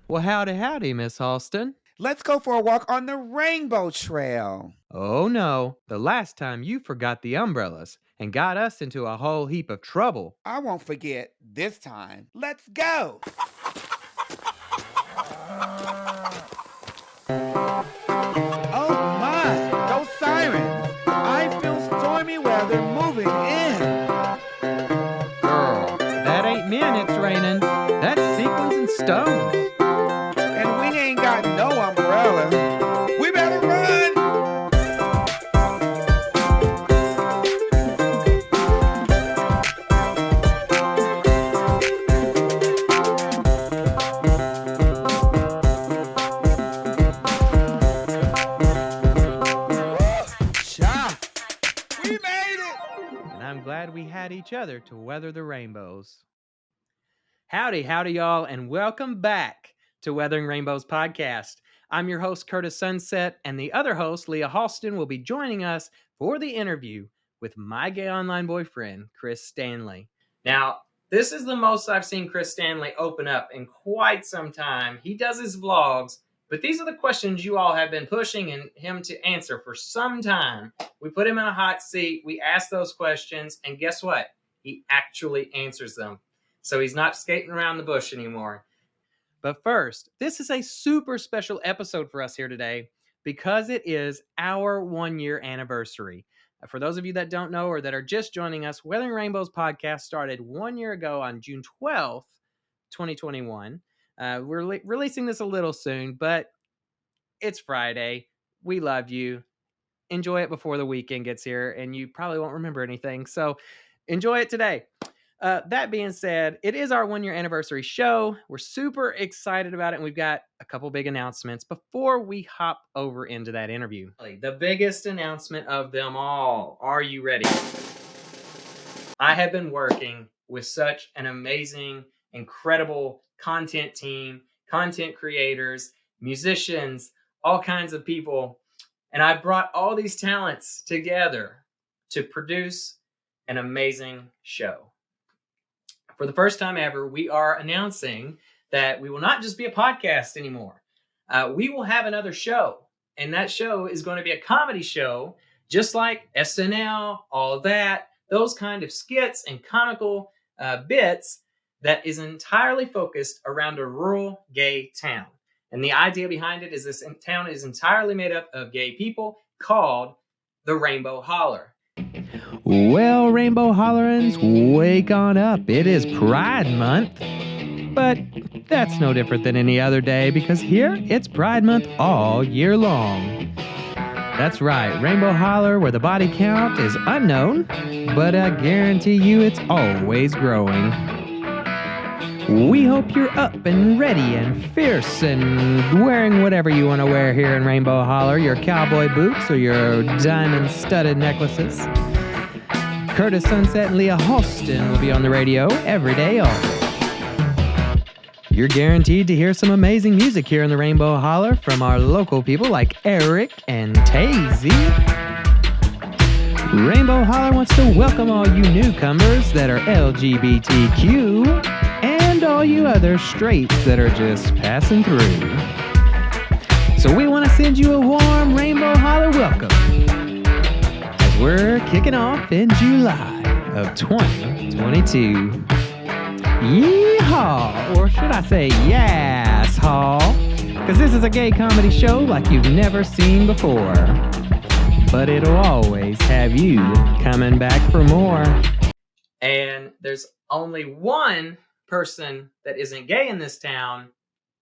Well, howdy, howdy, Miss Halston. Let's go for a walk on the Rainbow Trail. Oh no, the last time you forgot the umbrellas and got us into a whole heap of trouble. I won't forget this time. Let's go. Oh my, those sirens. I feel stormy weather moving in. Girl, that ain't men it's raining. That's sequins and stones. And we ain't got no umbrella. We better run. Cha! We made it. And I'm glad we had each other to weather the rainbows. Howdy, howdy, y'all, and welcome back to Weathering Rainbows podcast. I'm your host, Kurtis Sunset, and the other host, Leah Halston, will be joining us for the interview with my gay online boyfriend, Chris Stanley. Now, this is the most I've seen Chris Stanley open up in quite some time. He does his vlogs, but these are the questions you all have been pushing him to answer for some time. We put him in a hot seat, we ask those questions, and guess what? He actually answers them. So he's not skating around the bush anymore. But first, this is a super special episode for us here today because it is our 1 year anniversary. For those of you that don't know or that are just joining us, Weathering Rainbows podcast started 1 year ago on June 12th, 2021. We're releasing this a little soon, but it's Friday. We love you. Enjoy it before the weekend gets here, and you probably won't remember anything. So enjoy it today. That being said, it is our 1 year anniversary show. We're super excited about it, and we've got a couple big announcements before we hop over into that interview. The biggest announcement of them all. Are you ready? I have been working with such an amazing, incredible content team, content creators, musicians, all kinds of people, and I brought all these talents together to produce an amazing show. For the first time ever, we are announcing that we will not just be a podcast anymore. We will have another show, and that show is going to be a comedy show, just like SNL, all that, those kind of skits and comical bits that is entirely focused around a rural gay town. And the idea behind it is this town is entirely made up of gay people called the Rainbow Holler. Well, Rainbow Hollerins, wake on up. It is Pride Month. But that's no different than any other day because here it's Pride Month all year long. That's right, Rainbow Holler, where the body count is unknown, but I guarantee you it's always growing. We hope you're up and ready and fierce and wearing whatever you want to wear here in Rainbow Holler, your cowboy boots or your diamond-studded necklaces. Kurtis Sunset and Leah Halston will be on the radio every day off. You're guaranteed to hear some amazing music here in the Rainbow Holler from our local people like Eric and Tayzzy. Rainbow Holler wants to welcome all you newcomers that are LGBTQ and all you other straights that are just passing through. So we want to send you a warm Rainbow Holler welcome. We're kicking off in July of 2022. Yeehaw! Or should I say yes, haw? Because this is a gay comedy show like you've never seen before. But it'll always have you coming back for more. And there's only one person that isn't gay in this town,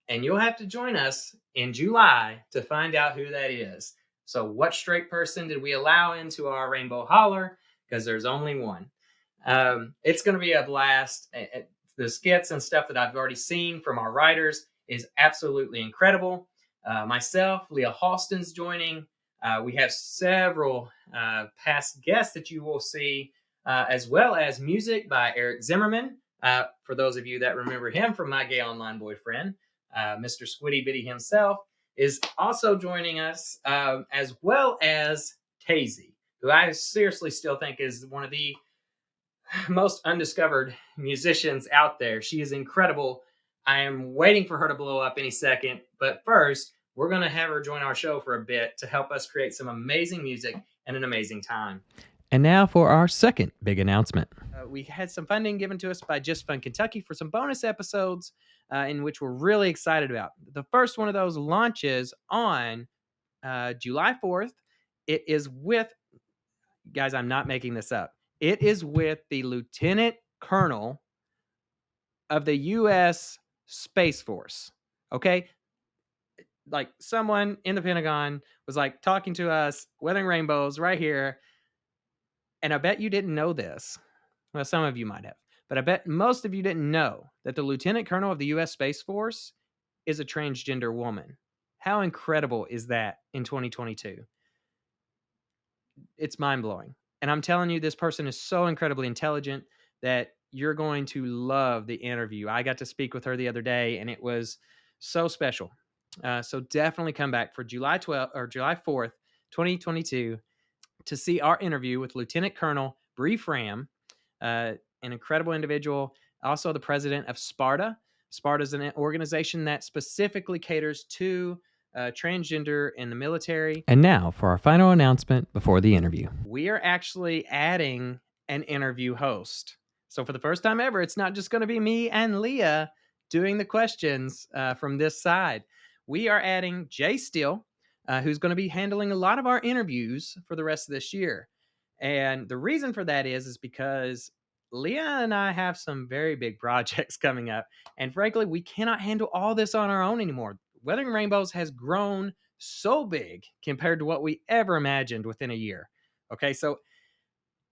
and you'll have to join us in July to find out who that is. So what straight person did we allow into our Rainbow Holler? Because there's only one. It's going to be a blast. The skits and stuff that I've already seen from our writers is absolutely incredible. Myself, Leah Halston's joining. We have several past guests that you will see, as well as music by Eric Zimmerman. For those of you that remember him from My Gay Online Boyfriend, Mr. Squiddy Bitty himself is also joining us, as well as Tayzzy, who I seriously still think is one of the most undiscovered musicians out there. She is incredible. I am waiting for her to blow up any second. But first, we're going to have her join our show for a bit to help us create some amazing music and an amazing time. And now for our second big announcement. We had some funding given to us by Just Fun Kentucky for some bonus episodes in which we're really excited about. The first one of those launches on July 4th. It is with, guys, I'm not making this up. It is with the Lieutenant Colonel of the U.S. Space Force. Okay? Like someone in the Pentagon was like talking to us, weathering rainbows right here. And I bet you didn't know this. Well, some of you might have, but I bet most of you didn't know that the Lieutenant Colonel of the U.S. Space Force is a transgender woman. How incredible is that in 2022? It's mind-blowing. And I'm telling you, this person is so incredibly intelligent that you're going to love the interview. I got to speak with her the other day, and it was so special. So definitely come back for July 12th or July 4th, 2022, to see our interview with Lieutenant Colonel Bree Fram, an incredible individual, also the president of Sparta. Sparta is an organization that specifically caters to transgender in the military. And now for our final announcement before the interview. We are actually adding an interview host. So for the first time ever, it's not just going to be me and Leah doing the questions from this side. We are adding Jay Steele, who's going to be handling a lot of our interviews for the rest of this year. And the reason for that is because Leah and I have some very big projects coming up. And frankly, we cannot handle all this on our own anymore. Weathering Rainbows has grown so big compared to what we ever imagined within a year. Okay, so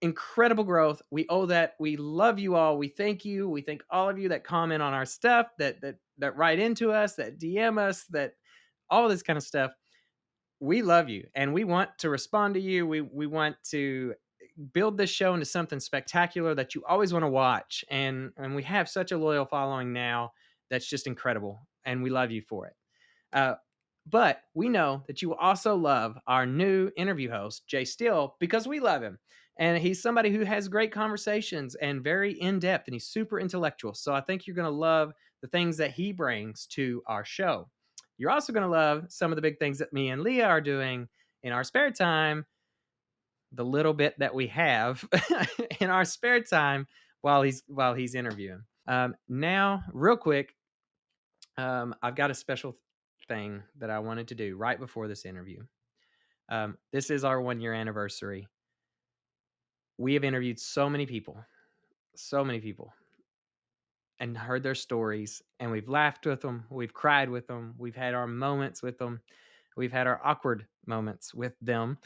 incredible growth. We owe that. We love you all. We thank you. We thank all of you that comment on our stuff, that write into us, that DM us, that all this kind of stuff. We love you, and we want to respond to you. We want to build this show into something spectacular that you always want to watch. And we have such a loyal following now that's just incredible, and we love you for it. But we know that you will also love our new interview host, Jay Steele, because we love him. And he's somebody who has great conversations and very in-depth, and he's super intellectual. So I think you're going to love the things that he brings to our show. You're also going to love some of the big things that me and Leah are doing in our spare time, the little bit that we have in our spare time while he's interviewing. Now, real quick, I've got a special thing that I wanted to do right before this interview. This is our 1-year anniversary. We have interviewed so many people, and heard their stories, and we've laughed with them, we've cried with them, we've had our moments with them, we've had our awkward moments with them,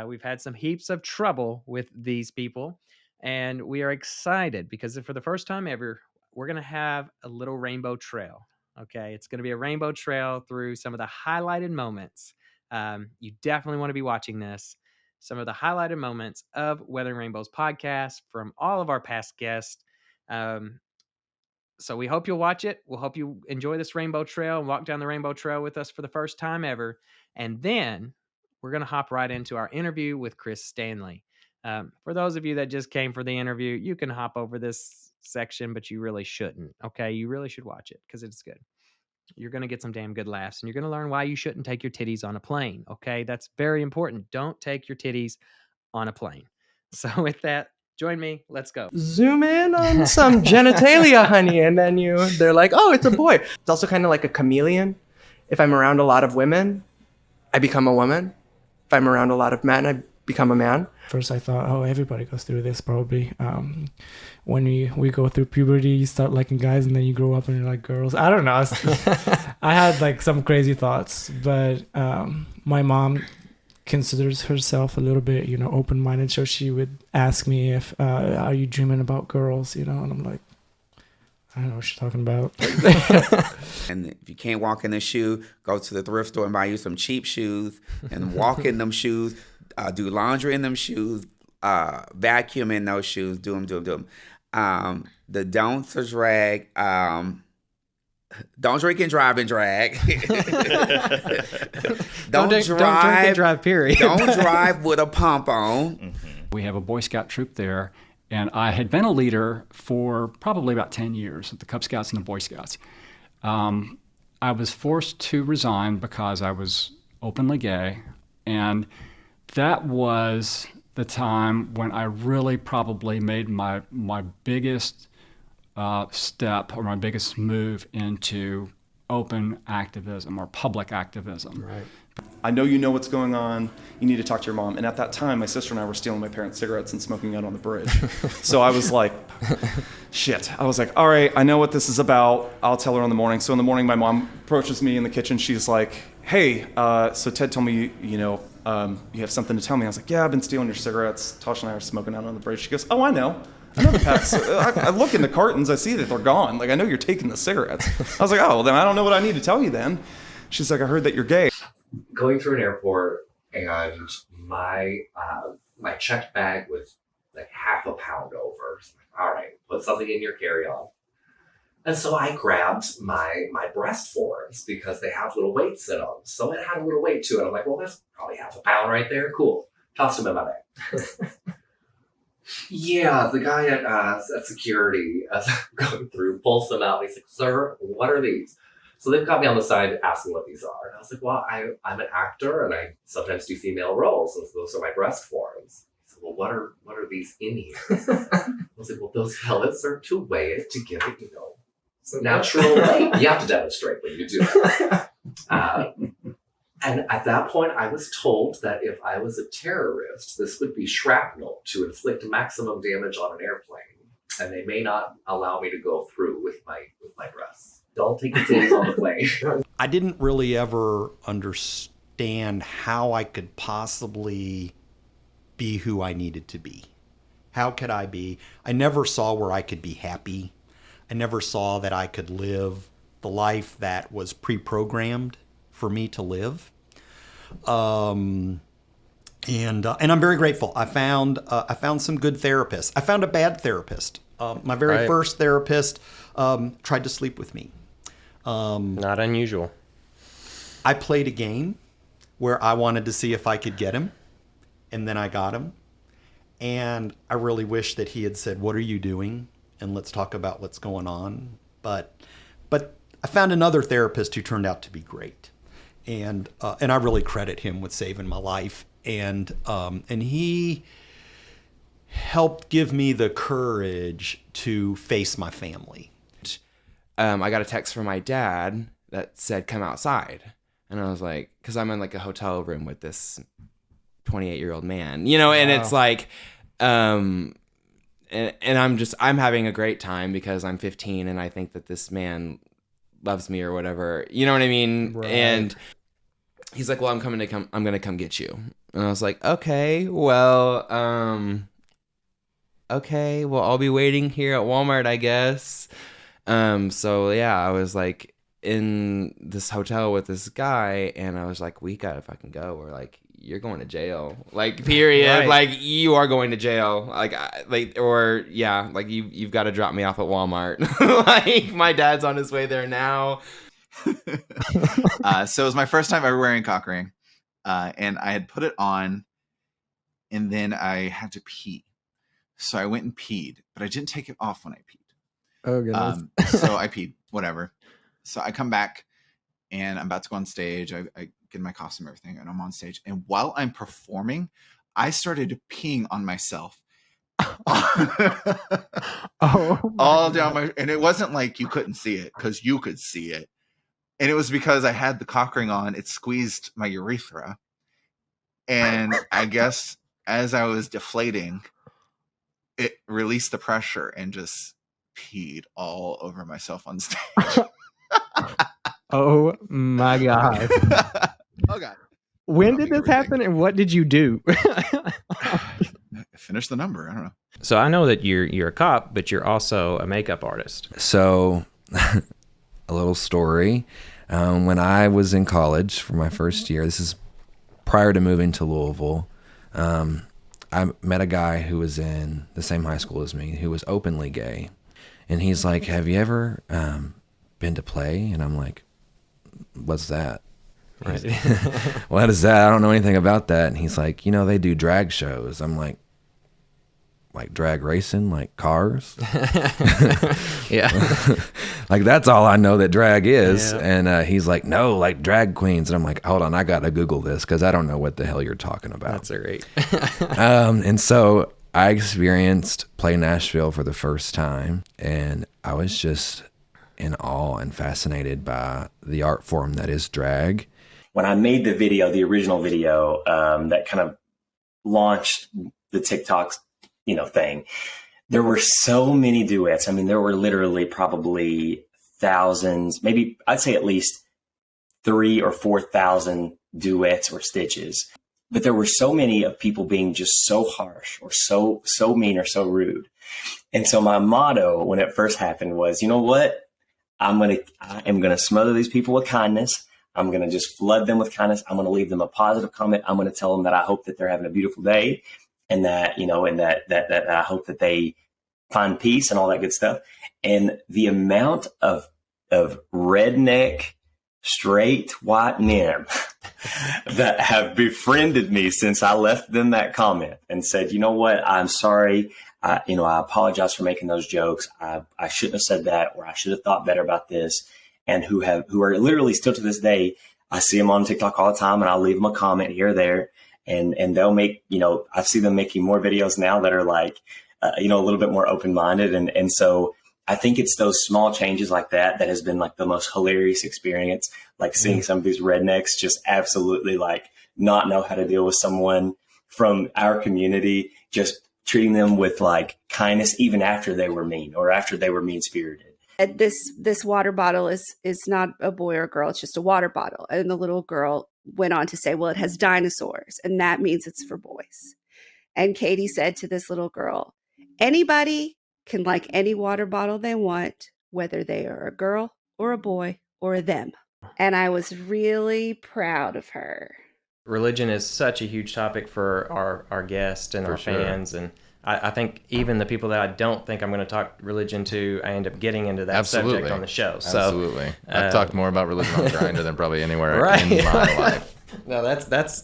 we've had some heaps of trouble with these people, and we are excited because for the first time ever, we're going to have a little rainbow trail. Okay, it's going to be a rainbow trail through some of the highlighted moments. You definitely want to be watching this. Some of the highlighted moments of Weathering Rainbows podcast from all of our past guests. So we hope you'll watch it. We'll hope you enjoy this rainbow trail and walk down the rainbow trail with us for the first time ever. And then we're going to hop right into our interview with Chris Stanley. For those of you that just came for the interview, you can hop over this section, but you really shouldn't. Okay, you really should watch it because it's good. You're going to get some damn good laughs, and you're going to learn why you shouldn't take your titties on a plane. Okay, that's very important. Don't take your titties on a plane. So with that, join me. Let's go. Zoom in on some genitalia, honey, and then they're like, oh, it's a boy. It's also kind of like a chameleon. If I'm around a lot of women, I become a woman. If I'm around a lot of men, I become a man. First, I thought, oh, everybody goes through this probably. When we go through puberty, you start liking guys, and then you grow up and you're like girls. I don't know. I had like some crazy thoughts, but my mom considers herself a little bit, open-minded. So she would ask me if, are you dreaming about girls, and I'm like, I don't know what she's talking about. And if you can't walk in a shoe, go to the thrift store and buy you some cheap shoes and walk in them shoes, do laundry in them shoes, vacuum in those shoes, do them. The don'ts are drag. Don't drink and drive and drag. Don't drink and drive, period. Don't drive with a pump on. Mm-hmm. We have a Boy Scout troop there, and I had been a leader for probably about 10 years at the Cub Scouts and the Boy Scouts. I was forced to resign because I was openly gay. And that was the time when I really probably made my biggest step or my biggest move into open activism or public activism. Right. I know you know what's going on. You need to talk to your mom. And at that time, my sister and I were stealing my parents' cigarettes and smoking out on the bridge. So I was like, shit. I was like, all right, I know what this is about. I'll tell her in the morning. So in the morning, my mom approaches me in the kitchen. She's like, hey, so Ted told me, you have something to tell me. I was like, yeah, I've been stealing your cigarettes. Tasha and I are smoking out on the bridge. She goes, oh, I know the packs. I look in the cartons. I see that they're gone. Like, I know you're taking the cigarettes. I was like, oh, well, then I don't know what I need to tell you then. She's like, I heard that you're gay. Going through an airport and my checked bag was like half a pound over. So I'm like, all right, put something in your carry-on. And so I grabbed my breast forms because they have little weights in them. So it had a little weight to it. I'm like, well, that's probably half a pound right there. Cool. Tossed them in my bag. Yeah, the guy at security going through pulls them out. And he's like, sir, what are these? So they've got me on the side asking what these are. And I was like, well, I'm an actor and I sometimes do female roles. So those are my breast forms. He said, well, what are these in here? I was like, well, those pellets are to weigh it to give it, natural weight. You have to demonstrate when you do it. And at that point, I was told that if I was a terrorist, this would be shrapnel to inflict maximum damage on an airplane. And they may not allow me to go through with my breasts. Don't take the titties on the plane. I didn't really ever understand how I could possibly be who I needed to be. How could I be? I never saw where I could be happy. I never saw that I could live the life that was pre-programmed for me to live. And I'm very grateful. I found some good therapists. I found a bad therapist. My very first therapist tried to sleep with me. Not unusual. I played a game where I wanted to see if I could get him, and then I got him. And I really wish that he had said, "What are you doing? And let's talk about what's going on." But I found another therapist who turned out to be great, and I really credit him with saving my life. And he helped give me the courage to face my family. I got a text from my dad that said, come outside. And I was like, because I'm in like a hotel room with this 28-year-old man, and wow. It's like, and I'm having a great time because I'm 15 and I think that this man loves me or whatever, you know what I mean? Right. And he's like, well, I'm going to come get you. And I was like, okay, well, I'll be waiting here at Walmart, I guess. So yeah, I was like in this hotel with this guy and I was like, we gotta fucking go. Or like, you're going to jail. Like, period. Right. Like, you are going to jail. You've got to drop me off at Walmart. Like, my dad's on his way there now. So it was my first time ever wearing a cock ring. And I had put it on and then I had to pee. So I went and peed, but I didn't take it off when I peed. Oh, goodness. So I peed, whatever. So I come back and I'm about to go on stage. I get my costume and everything, and I'm on stage. And while I'm performing, I started peeing on myself. All down my, and it wasn't like you couldn't see it, because you could see it. And it was because I had the cock ring on. It squeezed my urethra. And I guess as I was deflating, it released the pressure and just peed all over myself on stage. Oh my God. Oh God. When did this happen and what did you do? Finish the number. I don't know. So I know that you're a cop, but you're also a makeup artist. So a little story. When I was in college for my first year, this is prior to moving to Louisville, I met a guy who was in the same high school as me, who was openly gay. And he's like, have you ever been to play? And I'm like, what's that? Right. What is that? I don't know anything about that. And he's like, they do drag shows. I'm like, like drag racing, like cars. Yeah. Like, that's all I know that drag is. Yeah. And he's like, no, like drag queens. And I'm like, hold on, I got to Google this because I don't know what the hell you're talking about. That's great. And so I experienced Play Nashville for the first time, and I was just in awe and fascinated by the art form that is drag. When I made the video, the original video that kind of launched the TikTok, thing, there were so many duets. I mean, there were literally probably thousands, maybe I'd say at least 3,000 or 4,000 duets or stitches. But there were so many of people being just so harsh or so mean or so rude. And so my motto when it first happened was, you know what? I am gonna smother these people with kindness. I'm gonna just flood them with kindness. I'm gonna leave them a positive comment. I'm gonna tell them that I hope that they're having a beautiful day, and that that I hope that they find peace and all that good stuff. And the amount of redneck, straight white men that have befriended me since I left them that comment and said, you know what, I'm sorry. I apologize for making those jokes. I shouldn't have said that, or I should have thought better about this. And who are literally still to this day, I see them on TikTok all the time, and I'll leave them a comment here or there, and they'll make, I see them making more videos now that are like, a little bit more open-minded. And so I think it's those small changes like that has been like the most hilarious experience, like seeing some of these rednecks just absolutely like not know how to deal with someone from our community, just treating them with like kindness, even after they were mean or after they were mean-spirited. This water bottle is not a boy or a girl. It's just a water bottle. And the little girl went on to say, well, it has dinosaurs, and that means it's for boys. And Katie said to this little girl, anybody can like any water bottle they want, whether they are a girl or a boy or a them. And I was really proud of her. Religion is such a huge topic for our guests and our fans. And I think even the people that I don't think I'm going to talk religion to, I end up getting into that subject on the show. So, absolutely. I've talked more about religion on Grindr than probably anywhere right. in my life. No,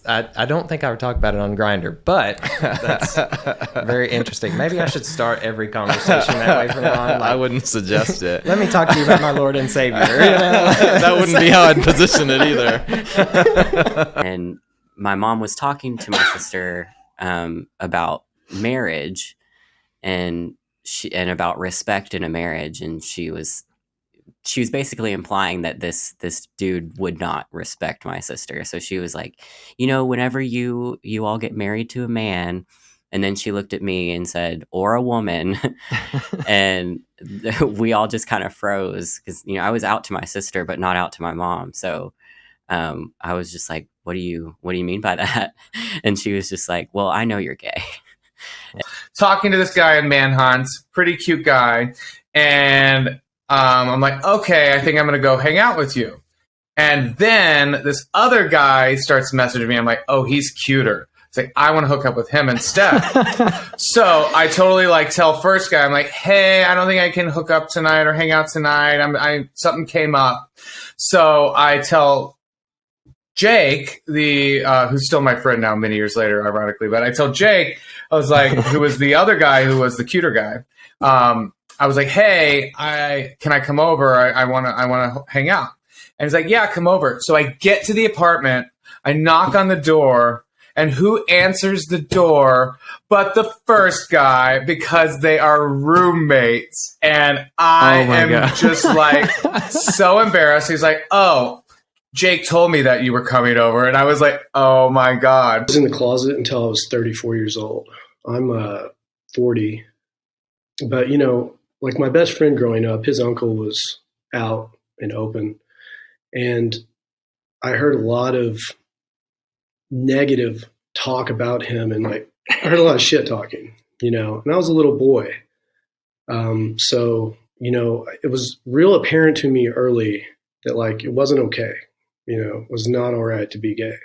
I don't think I would talk about it on Grindr, but that's very interesting. Maybe I should start every conversation that way from now on. I wouldn't suggest it. Let me talk to you about my Lord and Savior. That wouldn't be how I'd position it either. And my mom was talking to my sister about marriage and about respect in a marriage, and she was basically implying that this dude would not respect my sister. So she was like, whenever you all get married to a man, and then she looked at me and said, or a woman, and we all just kind of froze because I was out to my sister but not out to my mom. So I was just like, what do you mean by that? And she was just like, well, I know you're gay. Talking to this guy in Manhunt, pretty cute guy, and I'm like, okay, I think I'm going to go hang out with you. And then this other guy starts messaging me. I'm like, oh, he's cuter. It's like, I want to hook up with him instead. So I totally tell first guy, I'm like, hey, I don't think I can hook up tonight or hang out tonight. Something came up. So I tell Jake, who's still my friend now many years later, ironically, but I tell Jake, I was like, who was the other guy who was the cuter guy. I was like, hey, can I come over? I want to hang out. And he's like, yeah, come over. So I get to the apartment, I knock on the door, and who answers the door but the first guy, because they are roommates. And I am just like so embarrassed. He's like, oh, Jake told me that you were coming over. And I was like, oh my God. I was in the closet until I was 34 years old. I'm 40. But, like my best friend growing up, his uncle was out and open. And I heard a lot of negative talk about him, and I heard a lot of shit talking, and I was a little boy. So, it was real apparent to me early that it wasn't okay, it was not all right to be gay.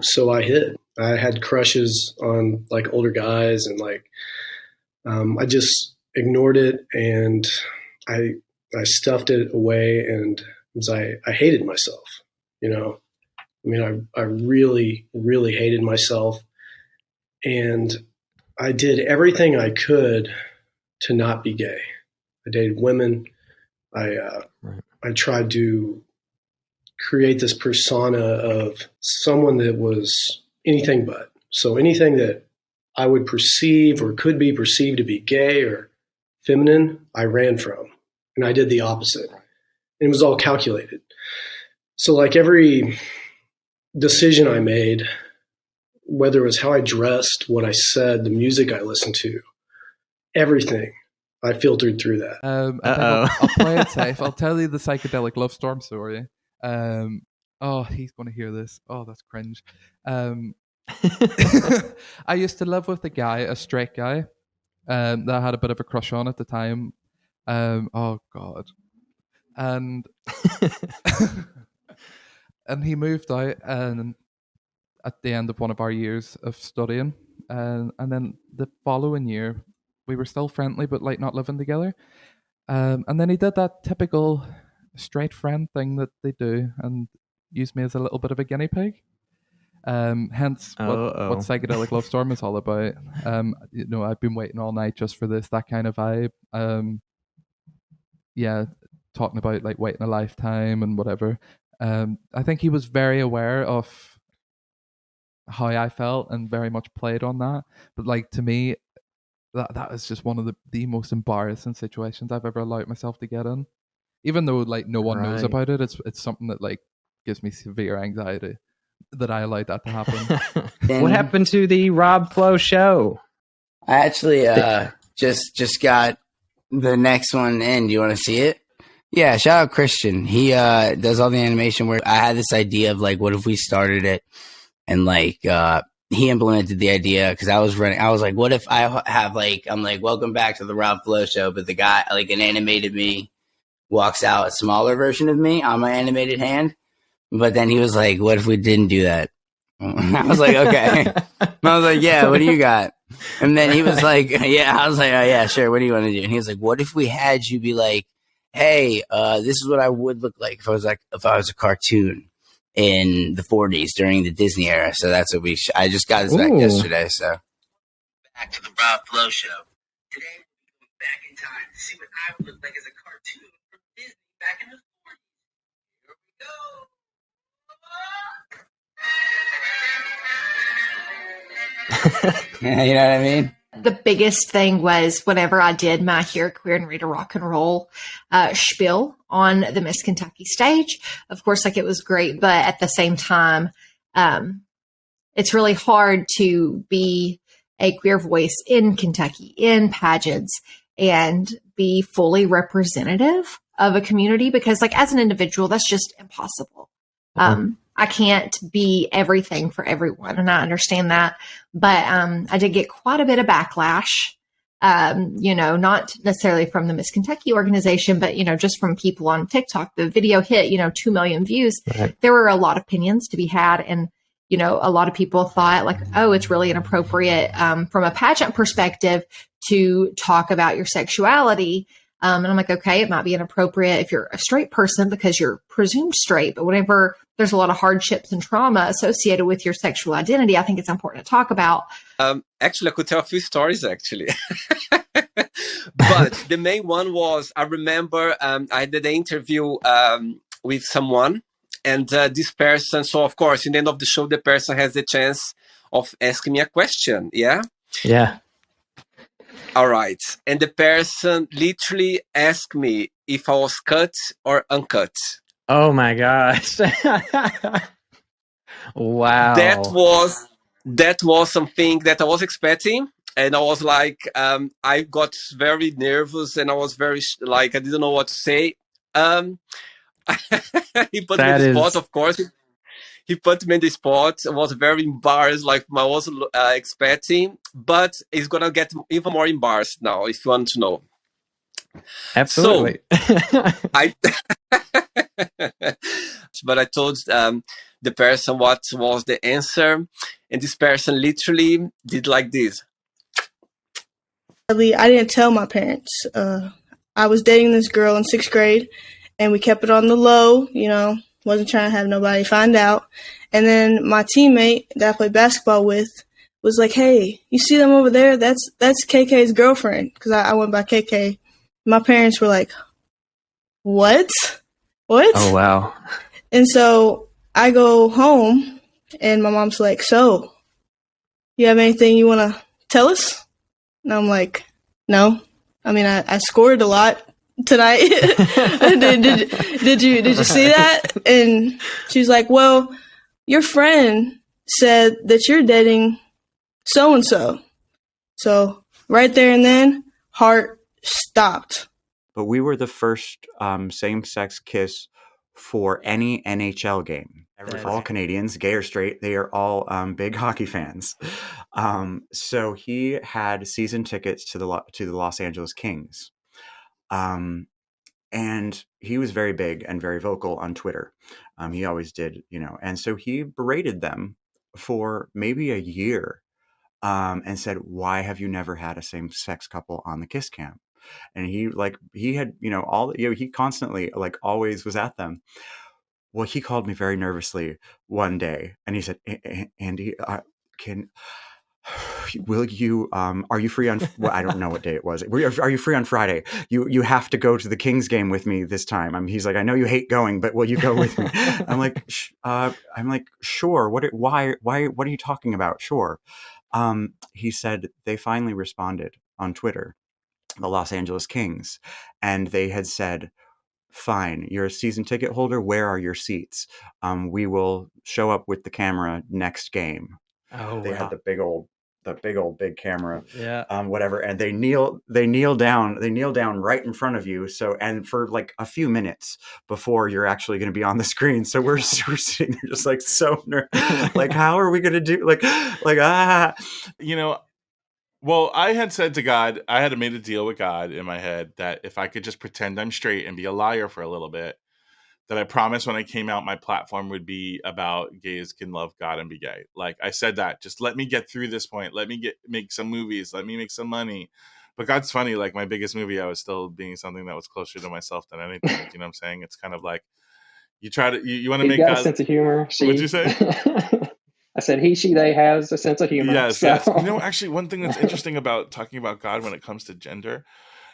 So I hid. I had crushes on older guys, and I just ignored it, and I stuffed it away, and I hated myself, I really, really hated myself. And I did everything I could to not be gay. I dated women. I tried to create this persona of someone that was anything but. So anything that I would perceive or could be perceived to be gay or feminine, I ran from. And I did the opposite. And it was all calculated. So like every decision I made, whether it was how I dressed, what I said, the music I listened to, everything, I filtered through that. I'll play it safe. I'll tell you the psychedelic love storm story. Oh, he's going to hear this. Oh, that's cringe. I used to live with a guy, a straight guy, that I had a bit of a crush on at the time. Oh God, and and he moved out, and at the end of one of our years of studying, and then the following year, we were still friendly, but like not living together. And then he did that typical straight friend thing that they do, and used me as a little bit of a guinea pig. Hence what psychedelic love storm is all about. I've been waiting all night just for this, that kind of vibe. Talking about like waiting a lifetime and whatever. I think he was very aware of how I felt and very much played on that. But like to me, that is just one of the most embarrassing situations I've ever allowed myself to get in. Even though like no one knows about it, it's something that like gives me severe anxiety that I allowed that to happen. What happened to the Rob Flo show? I actually just got the next one in. Do you want to see it? Yeah, shout out Christian. He does all the animation work. I had this idea of like, what if we started it and like he implemented the idea because I was like, what if I have like, I'm like, welcome back to the Rob Flo show, but the guy, like an animated me walks out a smaller version of me on my animated hand. But then he was like, what if we didn't do that? I was like, okay. I was like, yeah, what do you got? And then he was like, yeah, I was like, oh yeah, sure. What do you want to do? And he was like, what if we had you be like, hey, this is what I would look like if I was a cartoon in the 40s during the Disney era. So that's what I just got this back yesterday. So back to the Rob Flo show. Today we're going back in time to see what I would look like as a cartoon from Disney back in the 40s. Here we go. You know what I mean? The biggest thing was whenever I did my Here Queer and Read a Rock and Roll spiel on the Miss Kentucky stage. Of course, like it was great, but at the same time, it's really hard to be a queer voice in Kentucky, in pageants, and be fully representative of a community because like as an individual, that's just impossible. I can't be everything for everyone, and I understand that. But I did get quite a bit of backlash, not necessarily from the Miss Kentucky organization, but, just from people on TikTok. The video hit, 2 million views. Right. There were a lot of opinions to be had. And, a lot of people thought like, oh, it's really inappropriate from a pageant perspective to talk about your sexuality. And I'm like, okay, it might be inappropriate if you're a straight person because you're presumed straight. But whenever there's a lot of hardships and trauma associated with your sexual identity, I think it's important to talk about. Actually, I could tell a few stories, actually. But the main one was, I remember I did an interview with someone. And this person, so of course, in the end of the show, the person has the chance of asking me a question. Yeah? Yeah. All right. And the person literally asked me if I was cut or uncut. Oh my gosh. Wow. That was something that I was expecting. And I was like, I got very nervous and I was very, I didn't know what to say. He put me in the spot, of course. He put me in the spot. I was very embarrassed, like I wasn't expecting. But it's going to get even more embarrassed now, if you want to know. Absolutely. So, but I told the person what was the answer. And this person literally did like this. I didn't tell my parents. I was dating this girl in 6th grade. And we kept it on the low, wasn't trying to have nobody find out. And then my teammate that I played basketball with was like, "Hey, you see them over there? That's KK's girlfriend." Because I went by KK. My parents were like, "What? What?" Oh, wow. And so I go home, and my mom's like, "So, you have anything you want to tell us?" And I'm like, "No. I mean, I scored a lot tonight. did you see that?" And she's like, "Well, your friend said that you're dating so and so." So right there and then, heart stopped. But we were the first same-sex kiss for any NHL game. All Canadians, gay or straight, they are all big hockey fans. So he had season tickets to the Los Angeles Kings. And he was very big and very vocal on Twitter. He always did, and so he berated them for maybe a year and said, "Why have you never had a same-sex couple on the kiss cam?" And he had, he constantly, always was at them. Well, he called me very nervously one day and he said, "Andy, will you, are you free on, well, I don't know what day it was. Are you free on Friday? You have to go to the Kings game with me this time." He's like, "I know you hate going, but will you go with me?" I'm like, "Sure. Why, what are you talking about? Sure." He said they finally responded on Twitter, the Los Angeles Kings, and they had said, "Fine, you're a season ticket holder. Where are your seats? We will show up with the camera next game." Oh, they wow. had the big camera, Yeah. whatever, and they kneel down right in front of you. So, and for like a few minutes before you're actually going to be on the screen. So we're sitting there just like so like, how are we going to do Well, I had said to God, I had made a deal with God in my head that if I could just pretend I'm straight and be a liar for a little bit, that I promised when I came out, my platform would be about gays can love God and be gay. Like I said that, just let me get through this point. Let me make some movies. Let me make some money. But God's funny. Like my biggest movie, I was still being something that was closer to myself than anything. You know what I'm saying? It's kind of like you try to, you want to make got God. a sense of humor. What'd you say? I said he, she, they has a sense of humor. Yes, so. yes. Actually, one thing that's interesting about talking about God when it comes to gender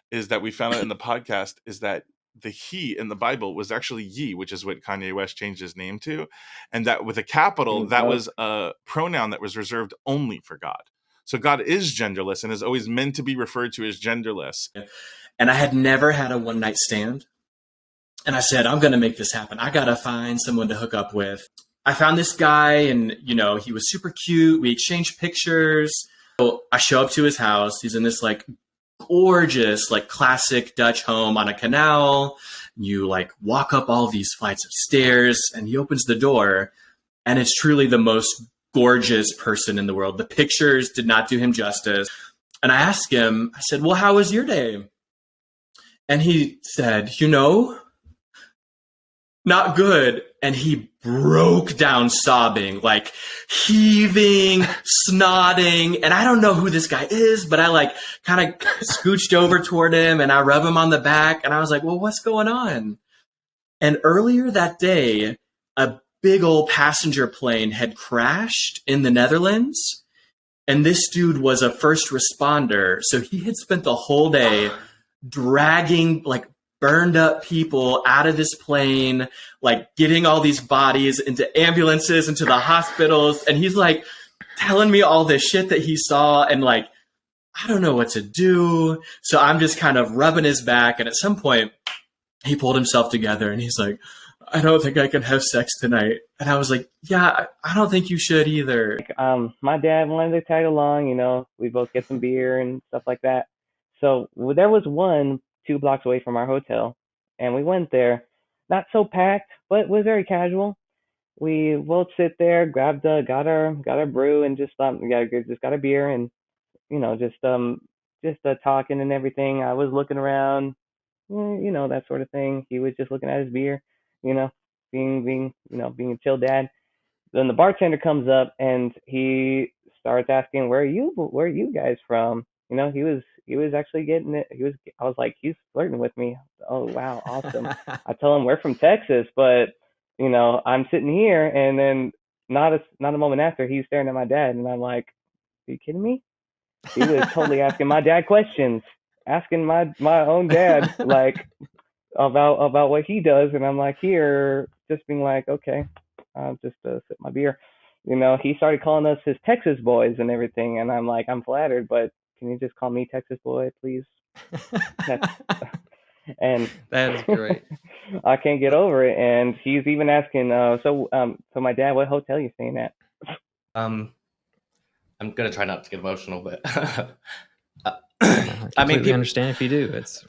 is that we found out in the podcast is that the he in the Bible was actually ye, which is what Kanye West changed his name to. And that with a capital, that was a pronoun that was reserved only for God. So God is genderless and is always meant to be referred to as genderless. And I had never had a one-night stand. And I said, I'm going to make this happen. I got to find someone to hook up with. I found this guy and, he was super cute. We exchanged pictures. So I show up to his house. He's in this like gorgeous, like classic Dutch home on a canal. You like walk up all these flights of stairs and he opens the door and it's truly the most gorgeous person in the world. The pictures did not do him justice. And I asked him, I said, "Well, how was your day?" And he said, "Not good." And he broke down sobbing, like heaving, snotting. And I don't know who this guy is, but I like kind of scooched over toward him and I rub him on the back. And I was like, "Well, what's going on?" And earlier that day, a big old passenger plane had crashed in the Netherlands. And this dude was a first responder. So he had spent the whole day dragging like burned up people out of this plane, like getting all these bodies into ambulances, into the hospitals. And he's like telling me all this shit that he saw. And like, I don't know what to do. So I'm just kind of rubbing his back. And at some point he pulled himself together and he's like, "I don't think I can have sex tonight." And I was like, "Yeah, I don't think you should either." My dad wanted to tag along, we both get some beer and stuff like that. So there was one 2 blocks away from our hotel, and we went there. Not so packed, but it was very casual. We both sit there, got our brew, and just got a beer, and just talking and everything. I was looking around, that sort of thing. He was just looking at his beer, being a chill dad. Then the bartender comes up and he starts asking, where are you guys from? He was actually getting it. I was like, he's flirting with me. Oh, wow. Awesome. I tell him we're from Texas, but I'm sitting here, and then not a moment after, he's staring at my dad, and I'm like, are you kidding me? He was totally asking my dad questions, asking my own dad like about what he does, and I'm like here, just being like, okay, I'll just sip my beer. He started calling us his Texas boys and everything, and I'm like, I'm flattered, but can you just call me Texas boy, please? And that is great. I can't get over it. And he's even asking, so my dad, what hotel you staying at? I'm gonna try not to get emotional, but I mean, people understand if you do. It's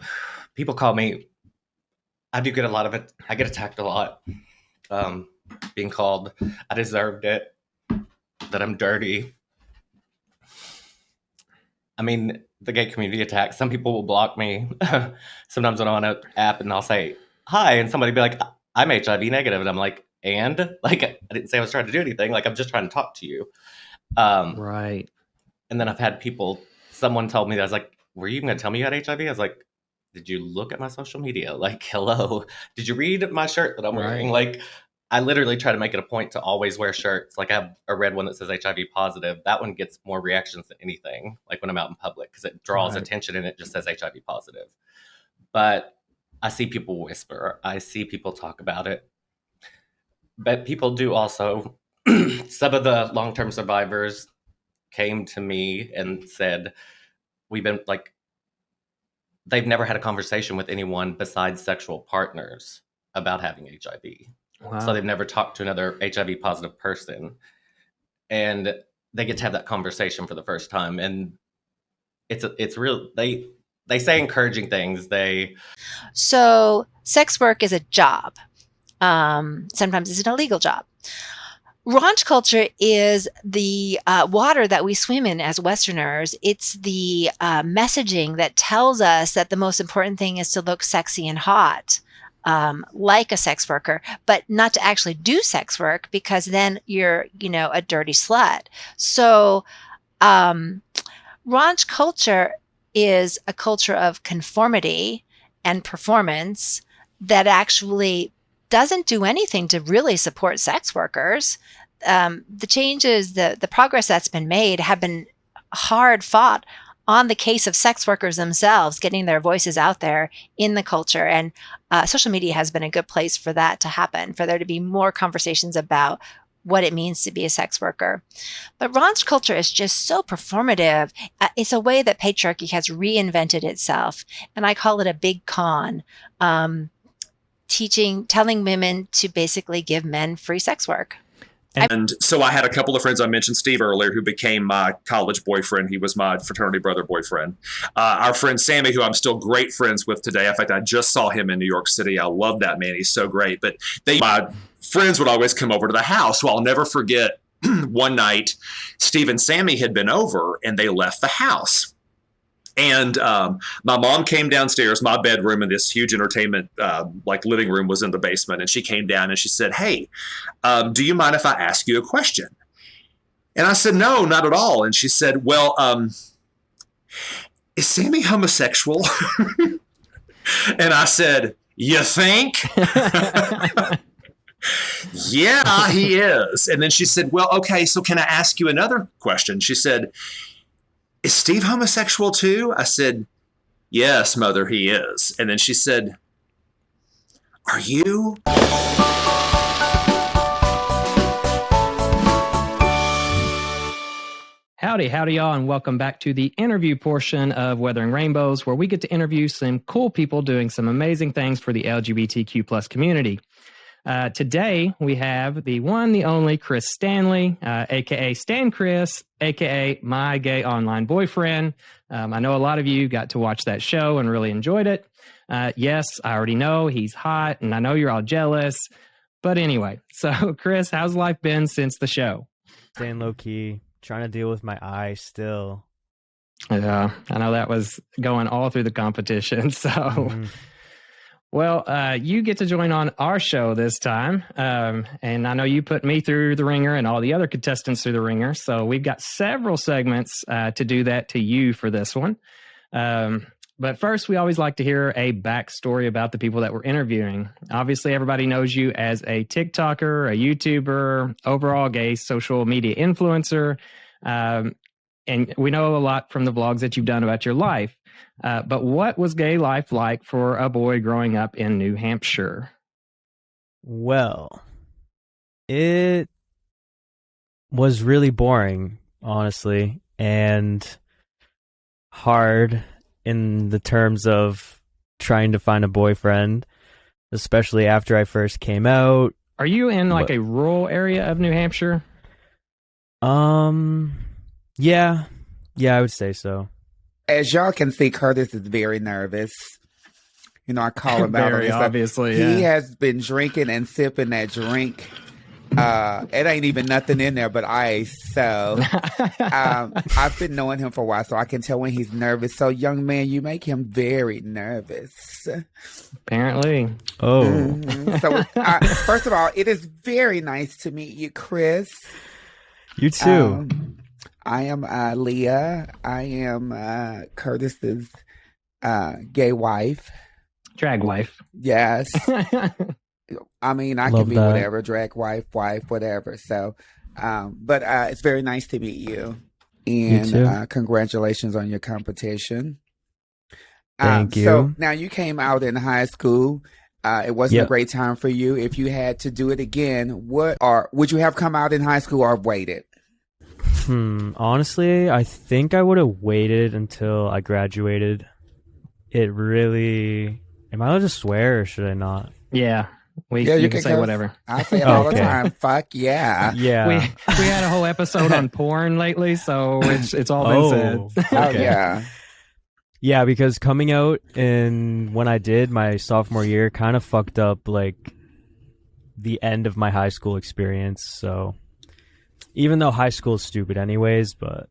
people call me. I do get a lot of it. I get attacked a lot. Being called, I deserved it. That I'm dirty. I mean, the gay community attacks. Some people will block me. Sometimes when I'm on an app and I'll say hi, and somebody be like, "I'm HIV negative," and I'm like, "And like, I didn't say I was trying to do anything. Like, I'm just trying to talk to you." Right. And then I've had people. Someone told me that I was like, "Were you even going to tell me you had HIV?" I was like, "Did you look at my social media? Like, hello, did you read my shirt that I'm wearing?" Like, I literally try to make it a point to always wear shirts. Like, I have a red one that says HIV positive. That one gets more reactions than anything, like when I'm out in public, because it draws attention and it just says HIV positive. But I see people whisper. I see people talk about it. But people do also, some of the long-term survivors came to me and said, we've been like, they've never had a conversation with anyone besides sexual partners about having HIV. Wow. So they've never talked to another HIV positive person, and they get to have that conversation for the first time. And it's real. They say encouraging things. So sex work is a job. Sometimes it's an illegal job. Raunch culture is the water that we swim in as Westerners. It's the messaging that tells us that the most important thing is to look sexy and hot. Like a sex worker, but not to actually do sex work, because then you're, a dirty slut. So, raunch culture is a culture of conformity and performance that actually doesn't do anything to really support sex workers. The changes, the progress that's been made have been hard fought on the case of sex workers themselves, getting their voices out there in the culture. And social media has been a good place for that to happen, for there to be more conversations about what it means to be a sex worker. But raunch culture is just so performative. It's a way that patriarchy has reinvented itself. And I call it a big con, telling women to basically give men free sex work. And so I had a couple of friends. I mentioned Steve earlier, who became my college boyfriend. He was my fraternity brother boyfriend. Our friend Sammy, who I'm still great friends with today. In fact, I just saw him in New York City. I love that man. He's so great. But my friends would always come over to the house. Well, I'll never forget one night, Steve and Sammy had been over and they left the house. And my mom came downstairs. My bedroom and this huge entertainment living room was in the basement. And she came down and she said, "Hey, do you mind if I ask you a question?" And I said, "No, not at all." And she said, "Well, is Sammy homosexual?" And I said, "You think?" "Yeah, he is." And then she said, "Well, okay, so can I ask you another question?" She said, "Is Steve homosexual too?" I said, "Yes, mother, he is." And then she said, "Are you?" Howdy, y'all, and welcome back to the interview portion of Weathering Rainbows, where we get to interview some cool people doing some amazing things for the LGBTQ plus community. Today, we have the one, the only Chris Stanley, a.k.a. Stan Chris, a.k.a. my gay online boyfriend. I know a lot of you got to watch that show and really enjoyed it. Yes, I already know he's hot, and I know you're all jealous. But anyway, so Chris, how's life been since the show? Staying low-key, trying to deal with my eye still. Yeah, I know that was going all through the competition, so... Well, you get to join on our show this time, and I know you put me through the ringer and all the other contestants through the ringer, so we've got several segments to do that to you for this one. But first, we always like to hear a backstory about the people that we're interviewing. Obviously, everybody knows you as a TikToker, a YouTuber, overall gay social media influencer. and we know a lot from the vlogs that you've done about your life. But what was gay life like for a boy growing up in New Hampshire? Well, it was really boring, honestly, and hard in the terms of trying to find a boyfriend, especially after I first came out. Are you in like a rural area of New Hampshire? Yeah, I would say so. As y'all can see, Kurtis is very nervous. You know, I call him out. Very obviously, He yeah. has been drinking and sipping that drink. It ain't even nothing in there but ice. So I've been knowing him for a while, so I can tell when he's nervous. So, young man, you make him very nervous. Apparently. Oh. Mm-hmm. So, first of all, it is very nice to meet you, Chris. You too. I am Leah. I am Curtis's gay wife. Drag wife. Yes. I mean, I Love can be that. whatever, drag wife, whatever. So, but it's very nice to meet you. And too. Congratulations on your competition. Thank you. So now you came out in high school. It wasn't Yep. a great time for you. If you had to do it again, would you have come out in high school or waited? Honestly, I think I would have waited until I graduated. It really... Am I allowed to swear or should I not? Yeah. Yeah, you can say curse. whatever. I say it all the Okay. time. Fuck yeah. Yeah. We had a whole episode on porn lately, so it's all been said. Oh, okay. yeah. Yeah, because coming out and when I did my sophomore year kind of fucked up like the end of my high school experience. So even though high school is stupid anyways, but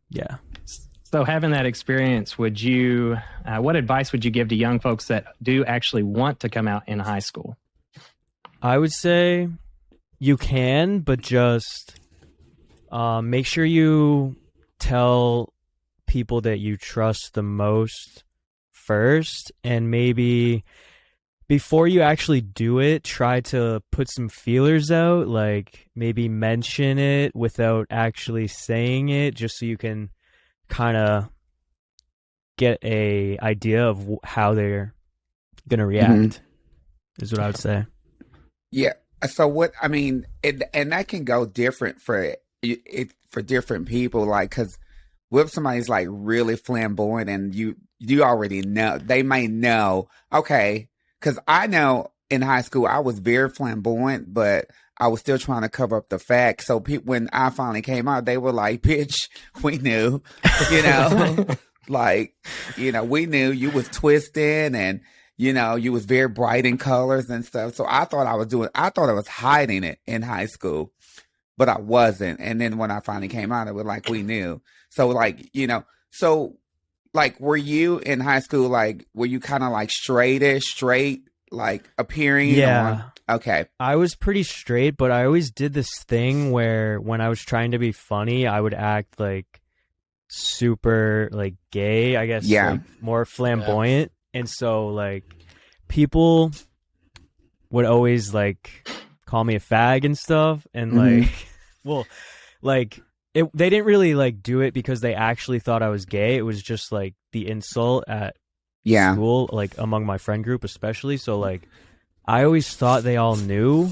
yeah. So having that experience, would you? What advice would you give to young folks that do actually want to come out in high school? I would say you can, but just make sure you tell people that you trust the most first, and maybe before you actually do it, try to put some feelers out, like maybe mention it without actually saying it, just so you can kind of get a idea of how they're gonna react. Is what I would say. Yeah. So what I mean, and that can go different for different people. Like, because if somebody's like really flamboyant, and you already know, they may know. Okay, because I know in high school I was very flamboyant, but I was still trying to cover up the facts. So when I finally came out, they were like, "Bitch, we knew," you know, like, you know, we knew you was twisting and. You know, you was very bright in colors and stuff. So I thought I was hiding it in high school, but I wasn't. And then when I finally came out, it was like, we knew. So like, you know, so like, were you in high school, like, were you kind of like straight, like appearing? Yeah. Okay. I was pretty straight, but I always did this thing where when I was trying to be funny, I would act like super like gay, I guess. Yeah. Like, more flamboyant. And so, like, people would always, like, call me a fag and stuff. And, like, well, like, they didn't really, like, do it because they actually thought I was gay. It was just, like, the insult at school, like, among my friend group especially. So, like, I always thought they all knew.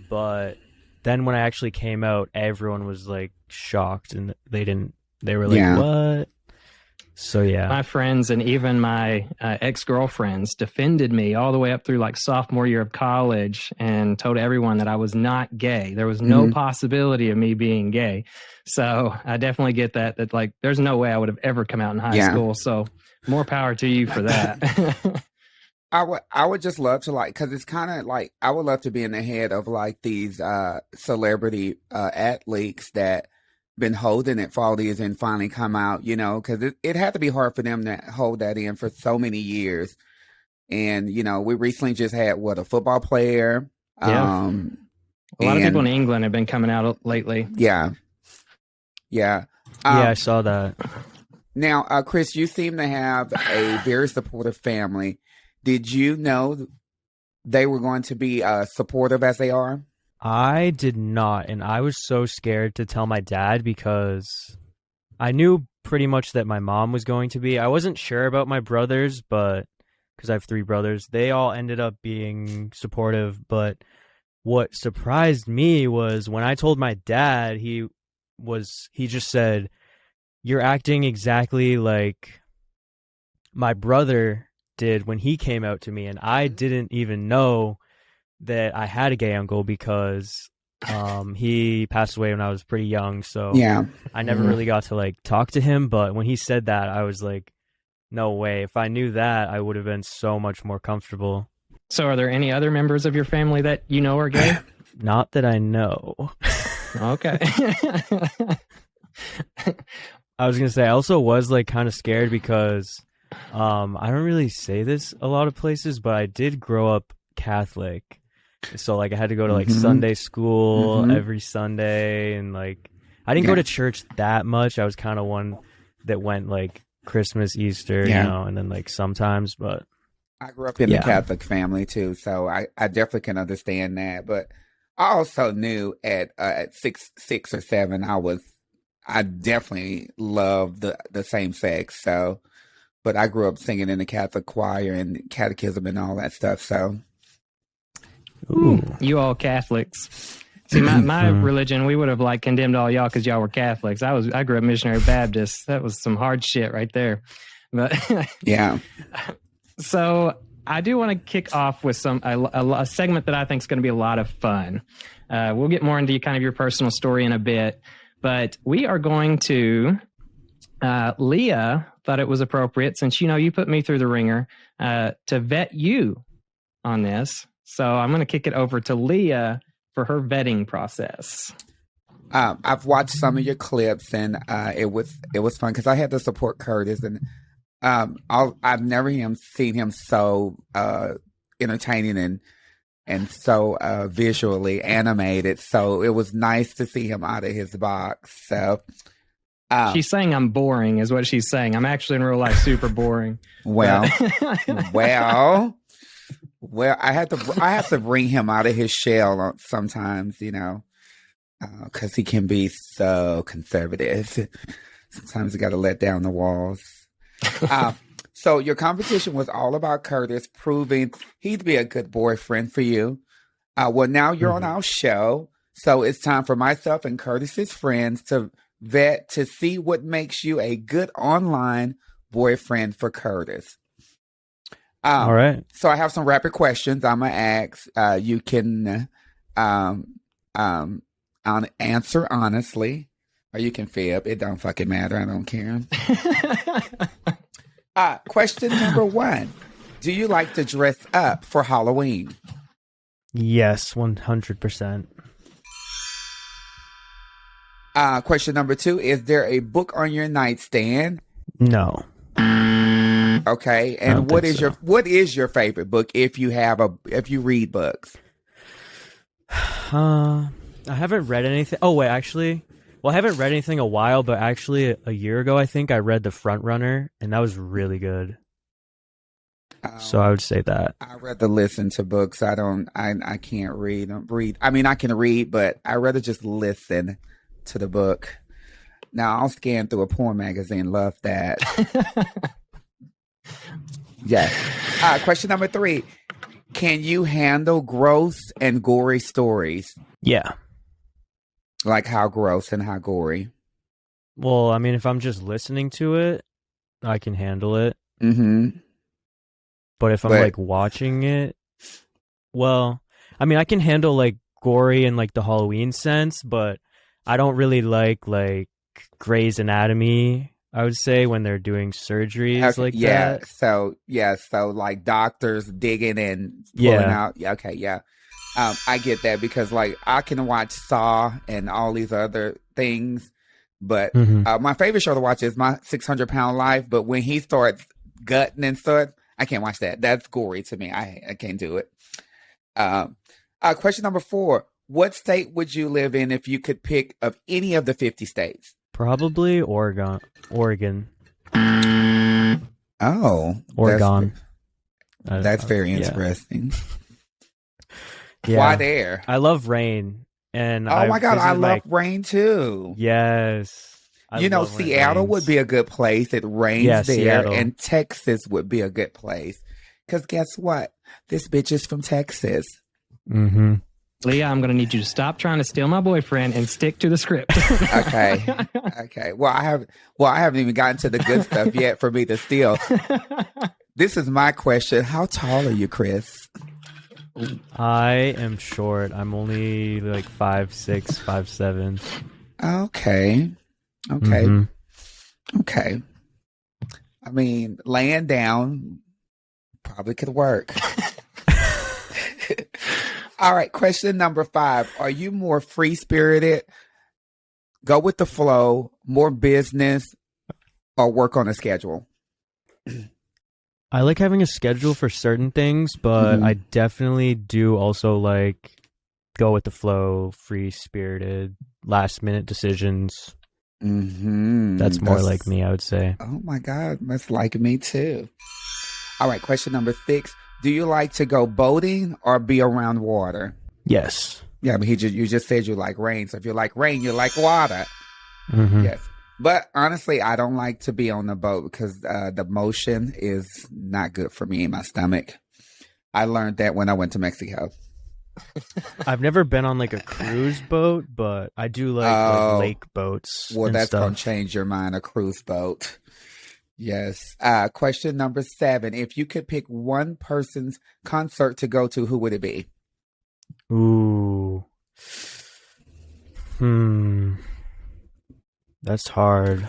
But then when I actually came out, everyone was, like, shocked. And they were like, what? So yeah, my friends and even my ex-girlfriends defended me all the way up through like sophomore year of college and told everyone that I was not gay. There was no possibility of me being gay. So I definitely get that like there's no way I would have ever come out in high school. So more power to you for that. I would just love to, like, because it's kind of like I would love to be in the head of like these celebrity athletes that been holding it for all these and finally come out, you know, because it had to be hard for them to hold that in for so many years. And, you know, we recently just had a football player. Yeah. A lot of people in England have been coming out lately. Yeah. Yeah. I saw that. Now, Chris, you seem to have a very supportive family. Did you know they were going to be supportive as they are? I did not, and I was so scared to tell my dad because I knew pretty much that my mom was going to be. I wasn't sure about my brothers, but because I have 3 brothers, they all ended up being supportive. But what surprised me was when I told my dad, he just said, "You're acting exactly like my brother did when he came out to me," and I didn't even know that I had a gay uncle because he passed away when I was pretty young, so Yeah. I never really got to like talk to him. But when he said that, I was like, no way. If I knew that, I would have been so much more comfortable. So are there any other members of your family that you know are gay? Not that I know. Okay. I was gonna say, I also was like kind of scared because I don't really say this a lot of places, but I did grow up Catholic. So like I had to go to like Sunday school every Sunday, and like I didn't go to church that much. I was kind of one that went like Christmas, Easter, you know, and then like sometimes, but I grew up in a Catholic family too, so I definitely can understand that. But I also knew at 6 or 7, I definitely loved the same sex. So, but I grew up singing in the Catholic choir and catechism and all that stuff. So, Ooh, you all Catholics. See, my religion, we would have like condemned all y'all because y'all were Catholics. I grew up missionary Baptist. That was some hard shit right there. But yeah. So I do want to kick off with a segment that I think is going to be a lot of fun. We'll get more into kind of your personal story in a bit, but we are going to. Leah thought it was appropriate, since you put me through the ringer, to vet you on this. So I'm going to kick it over to Leah for her vetting process. I've watched some of your clips, and it was fun because I had to support Kurtis, and I've never seen him so entertaining and so visually animated. So it was nice to see him out of his box. So she's saying I'm boring, is what she's saying. I'm actually in real life super boring. Well, well, I have to bring him out of his shell sometimes, because he can be so conservative. Sometimes you got to let down the walls. So your competition was all about Kurtis proving he'd be a good boyfriend for you. Well, now you're on our show, so it's time for myself and Kurtis's friends to vet to see what makes you a good online boyfriend for Kurtis. All right. So I have some rapid questions I'm gonna ask. You can answer honestly, or you can fib. It don't fucking matter. I don't care. Question number 1: do you like to dress up for Halloween? Yes, 100%. Question number 2: is there a book on your nightstand? No. Okay, and what is your favorite book if you read books? I haven't read anything. Oh wait, actually, I haven't read anything in a while, but actually a year ago I think I read The Front Runner, and that was really good. So I would say that. I rather listen to books. I can't read. I mean, I can read, but I rather just listen to the book. Now I'll scan through a porn magazine. Love that. Yes. Question number 3: can you handle gross and gory stories? Yeah. Like how gross and how gory? Well, I mean, if I'm just listening to it, I can handle it. Mm-hmm. But if I'm like watching it, well, I mean, I can handle like gory in like the Halloween sense, but I don't really like Grey's Anatomy, I would say, when they're doing surgeries that. So like doctors digging and pulling out. Okay, yeah. I get that because like I can watch Saw and all these other things, but my favorite show to watch is My 600-Pound Life. But when he starts gutting and stuff, I can't watch that. That's gory to me. I can't do it. Question number 4: what state would you live in if you could pick of any of the 50 states? Probably Oregon. Oh, Oregon. That's very interesting. Why there? I love rain, and Oh my God, I visited love rain too. Yes, I You know, love when it Seattle would rains. be a good place. It rains Yeah, there, Seattle. and Texas would be a good place. Because guess what? This bitch is from Texas. Mm-hmm. Leah, I'm going to need you to stop trying to steal my boyfriend and stick to the script. Okay. Okay. Well, I haven't even gotten to the good stuff yet for me to steal. This is my question. How tall are you, Chris? I am short. I'm only like 5'6", 5'7". Okay. Okay. Mhm. Okay. I mean, laying down probably could work. All right. Question number 5. Are you more free-spirited, go with the flow, more business, or work on a schedule? I like having a schedule for certain things, but Mhm. I definitely do also like go with the flow, free-spirited, last-minute decisions. Mm-hmm. That's more like me, I would say. Oh my God, that's like me too. All right, question number 6. Do you like to go boating or be around water? Yes. Yeah, but you just said you like rain. So if you like rain, you like water. Mhm. Yes. But honestly, I don't like to be on the boat because the motion is not good for me in my stomach. I learned that when I went to Mexico. I've never been on like a cruise boat, but I do like lake boats. Well, and that's going to stuff. change your mind, a cruise boat. Yes. Question number 7. If you could pick one person's concert to go to, who would it be? Ooh. That's hard.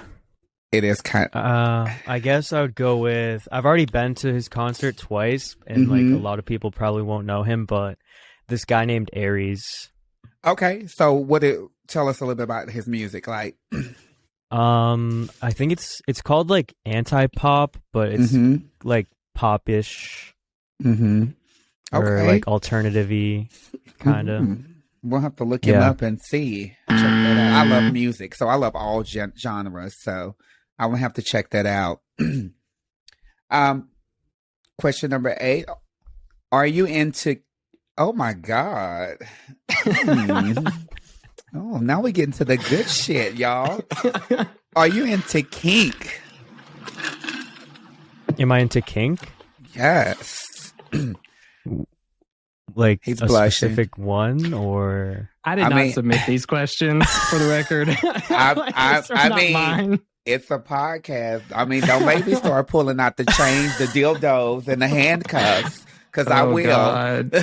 It is kind I guess I would go with, I've already been to his concert twice, and like a lot of people probably won't know him, but this guy named Aries. Okay. So tell us a little bit about his music, like. I think it's called like anti-pop, but it's like pop-ish. Mm-hmm. Or Okay. like alternative-y, kind of. We'll have to look him up and see. Check that out. I love music, so I love all genres. So I will have to check that out. Question number 8. Are you into? Oh my God. Oh, now we get into the good shit, y'all. Are you into kink? Am I into kink? Yes. Like He's a blushing. specific one, or I did not submit these questions for the record. I mean, it's a podcast. I mean, don't make me start pulling out the chains, the dildos, and the handcuffs, because I will. God.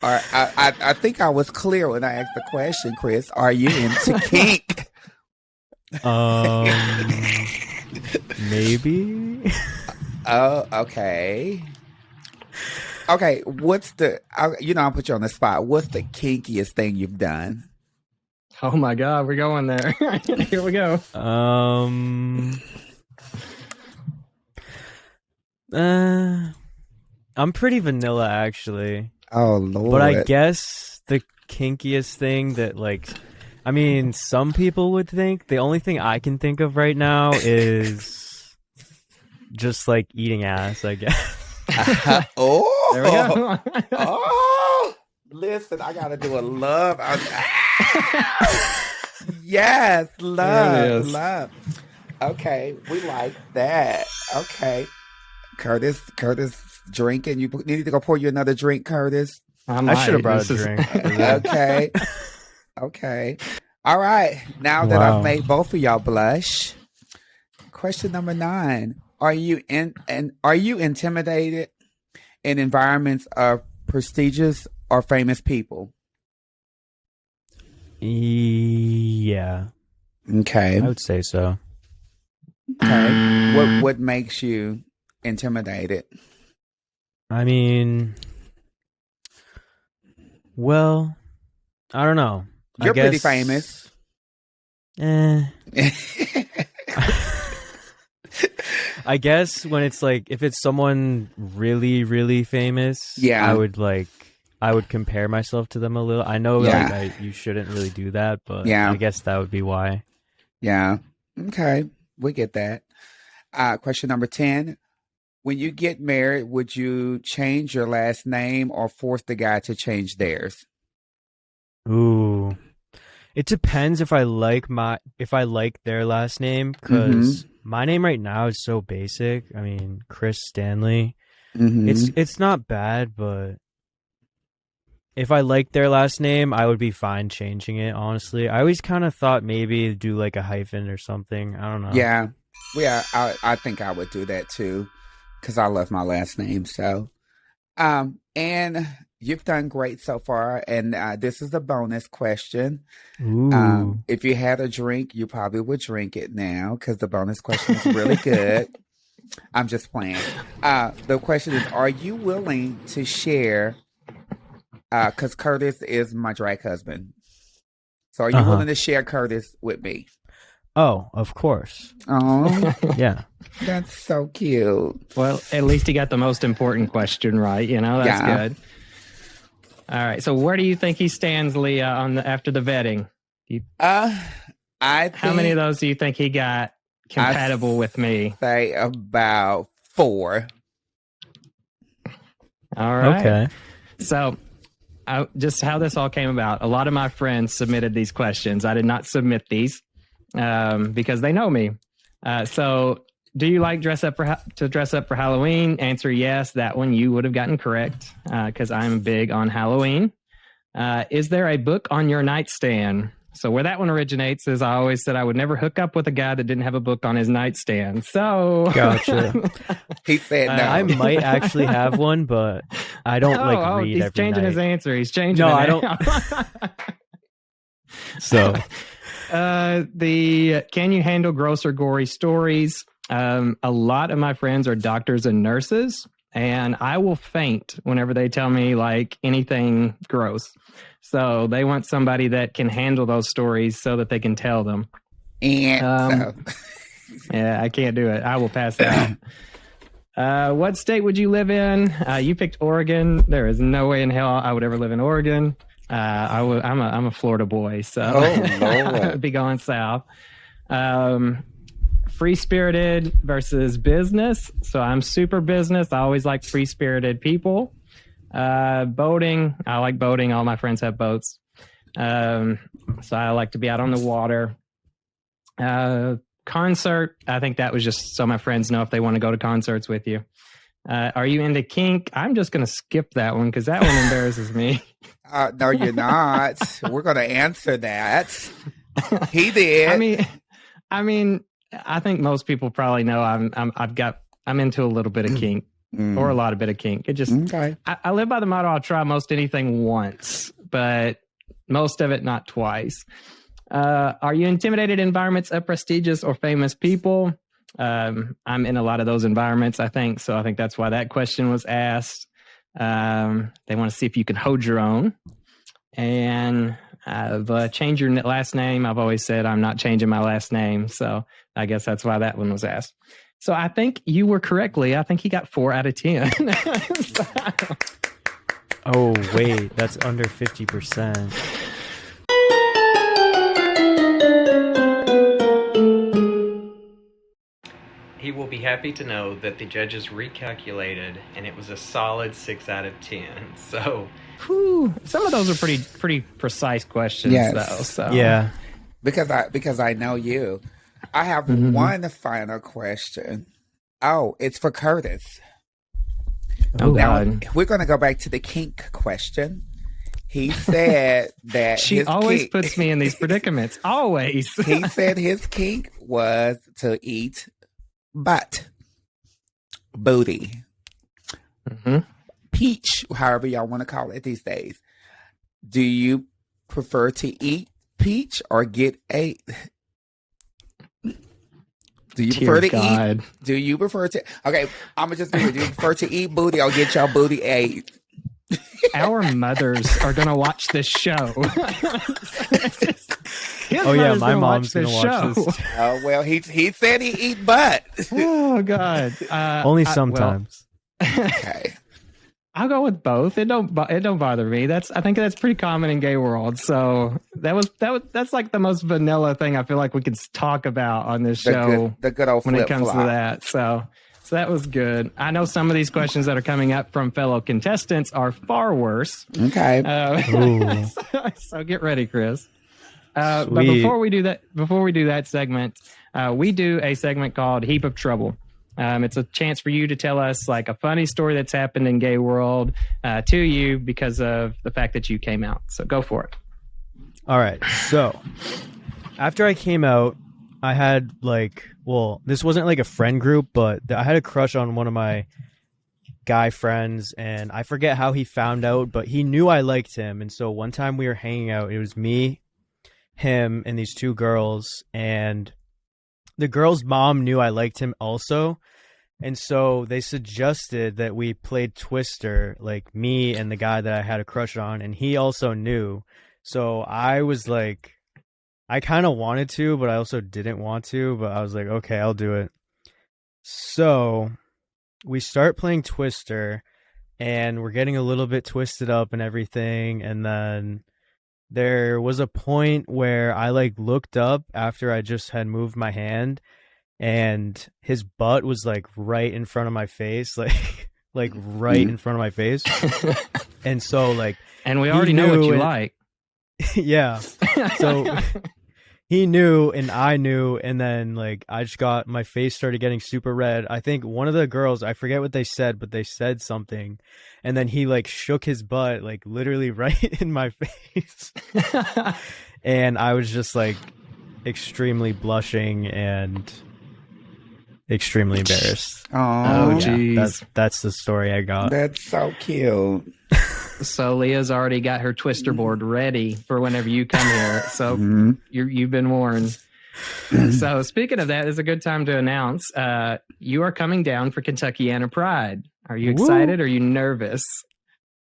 All right, I think I was clear when I asked the question, Chris. Are you into kink? Maybe. Oh, okay. Okay, what's I'll put you on the spot. What's the kinkiest thing you've done? Oh my God, we're going there. Here we go. I'm pretty vanilla, actually. Oh Lord! But I guess the kinkiest thing that, like, I mean, some people would think, the only thing I can think of right now is just like eating ass, I guess. Oh, there we go. Oh, listen, I gotta do a love. Yes, love. Okay, we like that. Okay, Curtis, drinking. You need to go pour you another drink, Curtis. I should have brought a drink. Okay. Okay. All right. Now that I've made both of y'all blush, question number 9: Are you intimidated in environments of prestigious or famous people? Yeah. Okay. I would say so. Okay. What makes you intimidated? I mean, well, I don't know. You're pretty famous. I guess when it's like, if it's someone really, really famous, Yeah. I would compare myself to them a little. I know you shouldn't really do that, but Yeah. I guess that would be why. Yeah. Okay. We get that. Question number 10: when you get married, would you change your last name or force the guy to change theirs? Ooh. It depends if I like their last name, because my name right now is so basic. I mean, Chris Stanley. It's not bad, but if I like their last name, I would be fine changing it, honestly. I always kind of thought maybe do like a hyphen or something. I don't know. Yeah. I think I would do that too, because I love my last name. So, and you've done great so far. And this is a bonus question. If you had a drink, you probably would drink it now, because the bonus question is really good. I'm just playing. The question is, are you willing to share? Because Kurtis is my drag husband. So are you willing to share Kurtis with me? Oh, of course. Oh, yeah. That's so cute. Well, at least he got the most important question right. You know, that's good. All right. So where do you think he stands, Leah, after the vetting? How many of those do you think he got compatible with me? Say about 4. All right. Okay. So just how this all came about. A lot of my friends submitted these questions. I did not submit these because they know me. So do you like to dress up for Halloween? Answer yes. That one you would have gotten correct because I'm big on Halloween. Is there a book on your nightstand? So where that one originates is I always said I would never hook up with a guy that didn't have a book on his nightstand. So gotcha. He said no. I might actually have one, but I don't read he's every changing night. his answer. He's changing. No, it I now. don't. So can you handle gross or gory stories? A lot of my friends are doctors and nurses, and I will faint whenever they tell me like anything gross. So they want somebody that can handle those stories so that they can tell them. Yeah, I can't do it. I will pass out. What state would you live in? You picked Oregon. There is no way in hell I would ever live in Oregon. I'm a Florida boy, so I would be going south. Free-spirited versus business. So I'm super business. I always like free-spirited people. Boating. I like boating. All my friends have boats. So I like to be out on the water. Concert. I think that was just so my friends know if they want to go to concerts with you. Are you into kink? I'm just going to skip that one because that one embarrasses me. No, you're not. We're going to answer that. He did. I mean, I think most people probably know I'm into a little bit of kink or a lot of bit of kink. It just, I live by the motto, I'll try most anything once, but most of it not twice. Are you intimidated in environments of prestigious or famous people? I'm in a lot of those environments, I think. So I think that's why that question was asked. They want to see if you can hold your own. And change your last name. I've always said I'm not changing my last name. So I guess that's why that one was asked. So I think you were correctly. I think he got 4 out of 10. Oh, wait. That's under 50%. He will be happy to know that the judges recalculated, and it was a solid 6 out of 10. So, some of those are pretty precise questions, though. So yeah, because I know you. I have one final question. Oh, it's for Kurtis. Oh, now, God. We're going to go back to the kink question. He said that she his always kink, puts me in these predicaments. Always. He said his kink was to eat booty, peach, however y'all want to call it these days. Do you prefer to eat peach or get ate? Do you prefer to eat? Do you prefer to? Okay, I'm gonna just be. Do you prefer to eat booty or get your booty ate? Our mothers are gonna watch this show. My mom's gonna watch this. Oh well, he said he eat butt. Oh God, only sometimes. Okay, I'll go with both. It don't bother me. I think that's pretty common in gay world. So that's like the most vanilla thing I feel like we could talk about on this show. The good old when it comes flip-flop. to that. So So that was good. I know some of these questions that are coming up from fellow contestants are far worse. Okay. So get ready, Chris. But before we do that segment, we do a segment called Heap of Trouble. It's a chance for you to tell us like a funny story that's happened in gay world to you because of the fact that you came out. So go for it. All right. So after I came out, I had this wasn't like a friend group, but I had a crush on one of my guy friends, and I forget how he found out, but he knew I liked him. And so one time we were hanging out, it was me, him, and these two girls, and the girl's mom knew I liked him also. And so they suggested that we played Twister, like me and the guy that I had a crush on, and he also knew. So I was like, I kind of wanted to, but I also didn't want to, but I was like, okay, I'll do it. So we start playing Twister, and we're getting a little bit twisted up and everything. And then there was a point where I like looked up after I just had moved my hand, and his butt was like right in front of my face, like right in front of my face. And so like, and we already know what you like. Yeah. So he knew and I knew, and then like I just got, my face started getting super red. I think one of the girls, I forget what they said, but they said something, and then he like shook his butt like literally right in my face. And I was just like extremely blushing and extremely embarrassed. Oh, geez. That's the story I got. That's so cute. So Leah's already got her Twister board ready for whenever you come here. So you've been warned. So speaking of that, it's a good time to announce you are coming down for Kentuckiana Pride. Are you excited? Or are you nervous?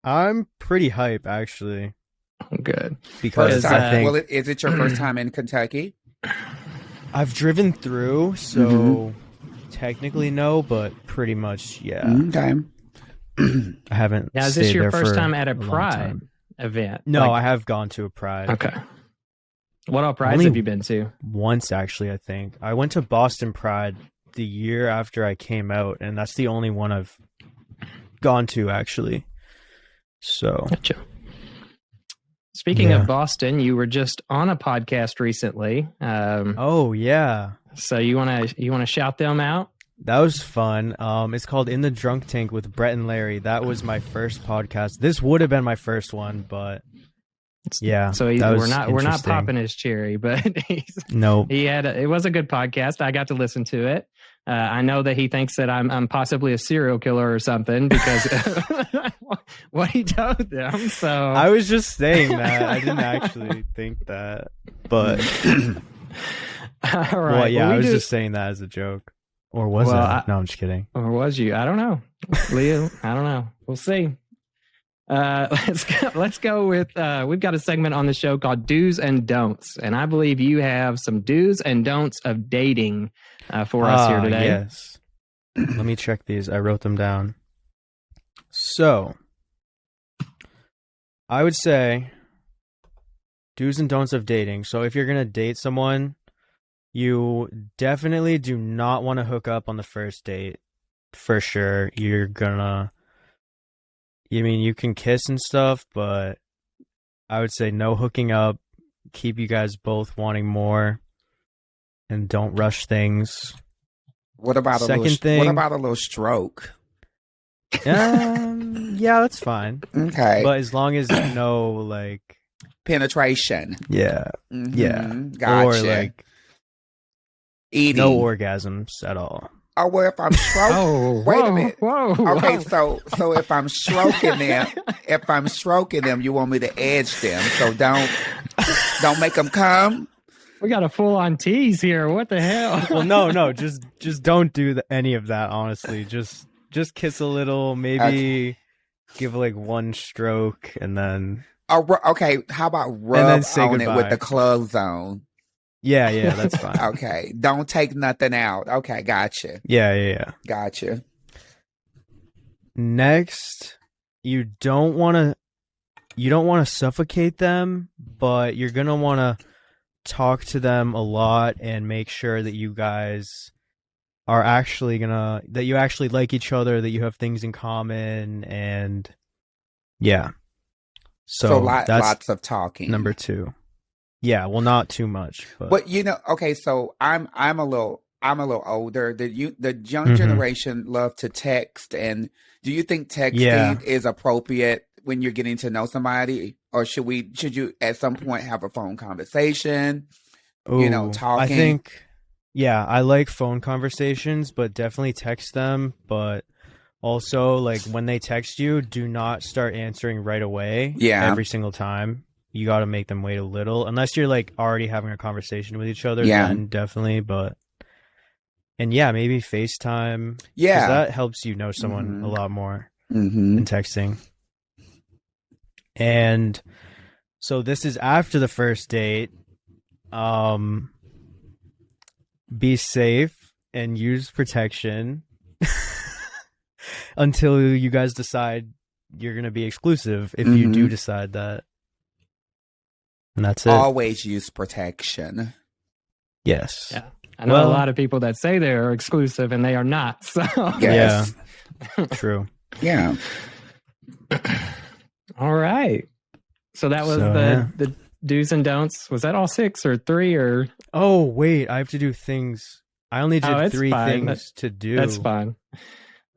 I'm pretty hype, actually. Good. Because I think... is it your first time in Kentucky? I've driven through, so technically no, but pretty much, yeah. Okay. I haven't. Now, is this your first time at a Pride event? No, I have gone to a Pride. Okay. What all Prides have you been to? Once, actually, I think. I went to Boston Pride the year after I came out, and that's the only one I've gone to, actually. So. Gotcha. Speaking of Boston, you were just on a podcast recently. Oh, yeah. So you wanna shout them out? That was fun. It's called In the Drunk Tank with Brett and Larry. That was my first podcast. This would have been my first one, but yeah. So we're not popping his cherry, but nope. It was a good podcast. I got to listen to it. I know that he thinks that I'm possibly a serial killer or something because what he told them. So I was just saying that. I didn't actually think that, but all right. Well, yeah, I was just saying that as a joke. Or was it? No, I'm just kidding. Or was you? I don't know. Leo, I don't know. We'll see. Let's go with we've got a segment on the show called Do's and Don'ts, and I believe you have some do's and don'ts of dating for us here today. Yes. Let me check these. I wrote them down. So, I would say do's and don'ts of dating. So if you're gonna date someone, you definitely do not want to hook up on the first date. For sure. You can kiss and stuff, but I would say no hooking up. Keep you guys both wanting more, and don't rush things. What about a little stroke? Yeah, that's fine. Okay. But as long as no like penetration. Yeah. Yeah. Gotcha. Or like eating. No orgasms at all. Oh, well, if I'm stroking, wait a minute. Okay, so if I'm stroking them, you want me to edge them, so don't make them come. We got a full on tease here. What the hell? Well, no, just don't do any of that. Honestly, just kiss a little, maybe give like one stroke, and then. Oh, okay. How about rub on goodbye. It with the clothes on? Yeah, that's fine. Okay, don't take nothing out. Okay, gotcha. Yeah. Gotcha. Next, you don't want to suffocate them, but you're going to want to talk to them a lot and make sure that you guys are actually that you actually like each other, that you have things in common, and yeah. So that's lots of talking. number 2. Yeah, well, not too much, but okay. So I'm a little older. The young Mm-hmm. generation love to text, and do you think texting is appropriate when you're getting to know somebody, or should you at some point have a phone conversation? Talking. I think, I like phone conversations, but definitely text them. But also, like, when they text you, do not start answering right away. Yeah. Every single time. You got to make them wait a little, unless you're like already having a conversation with each other. Yeah. Then definitely. And maybe FaceTime. Yeah. 'Cause that helps you know someone a lot more Mm-hmm. than texting. And so this is after the first date. Be safe and use protection until you guys decide you're going to be exclusive, if you do decide that. And that's it. Always use protection. Yes. Yeah. I know a lot of people that say they're exclusive and they are not. So yes. Yeah. True. Yeah. All right. So that was the do's and don'ts. Was that all 6 or 3 or? Oh, wait. I have to do things. I only did 3 things to do. That's fine.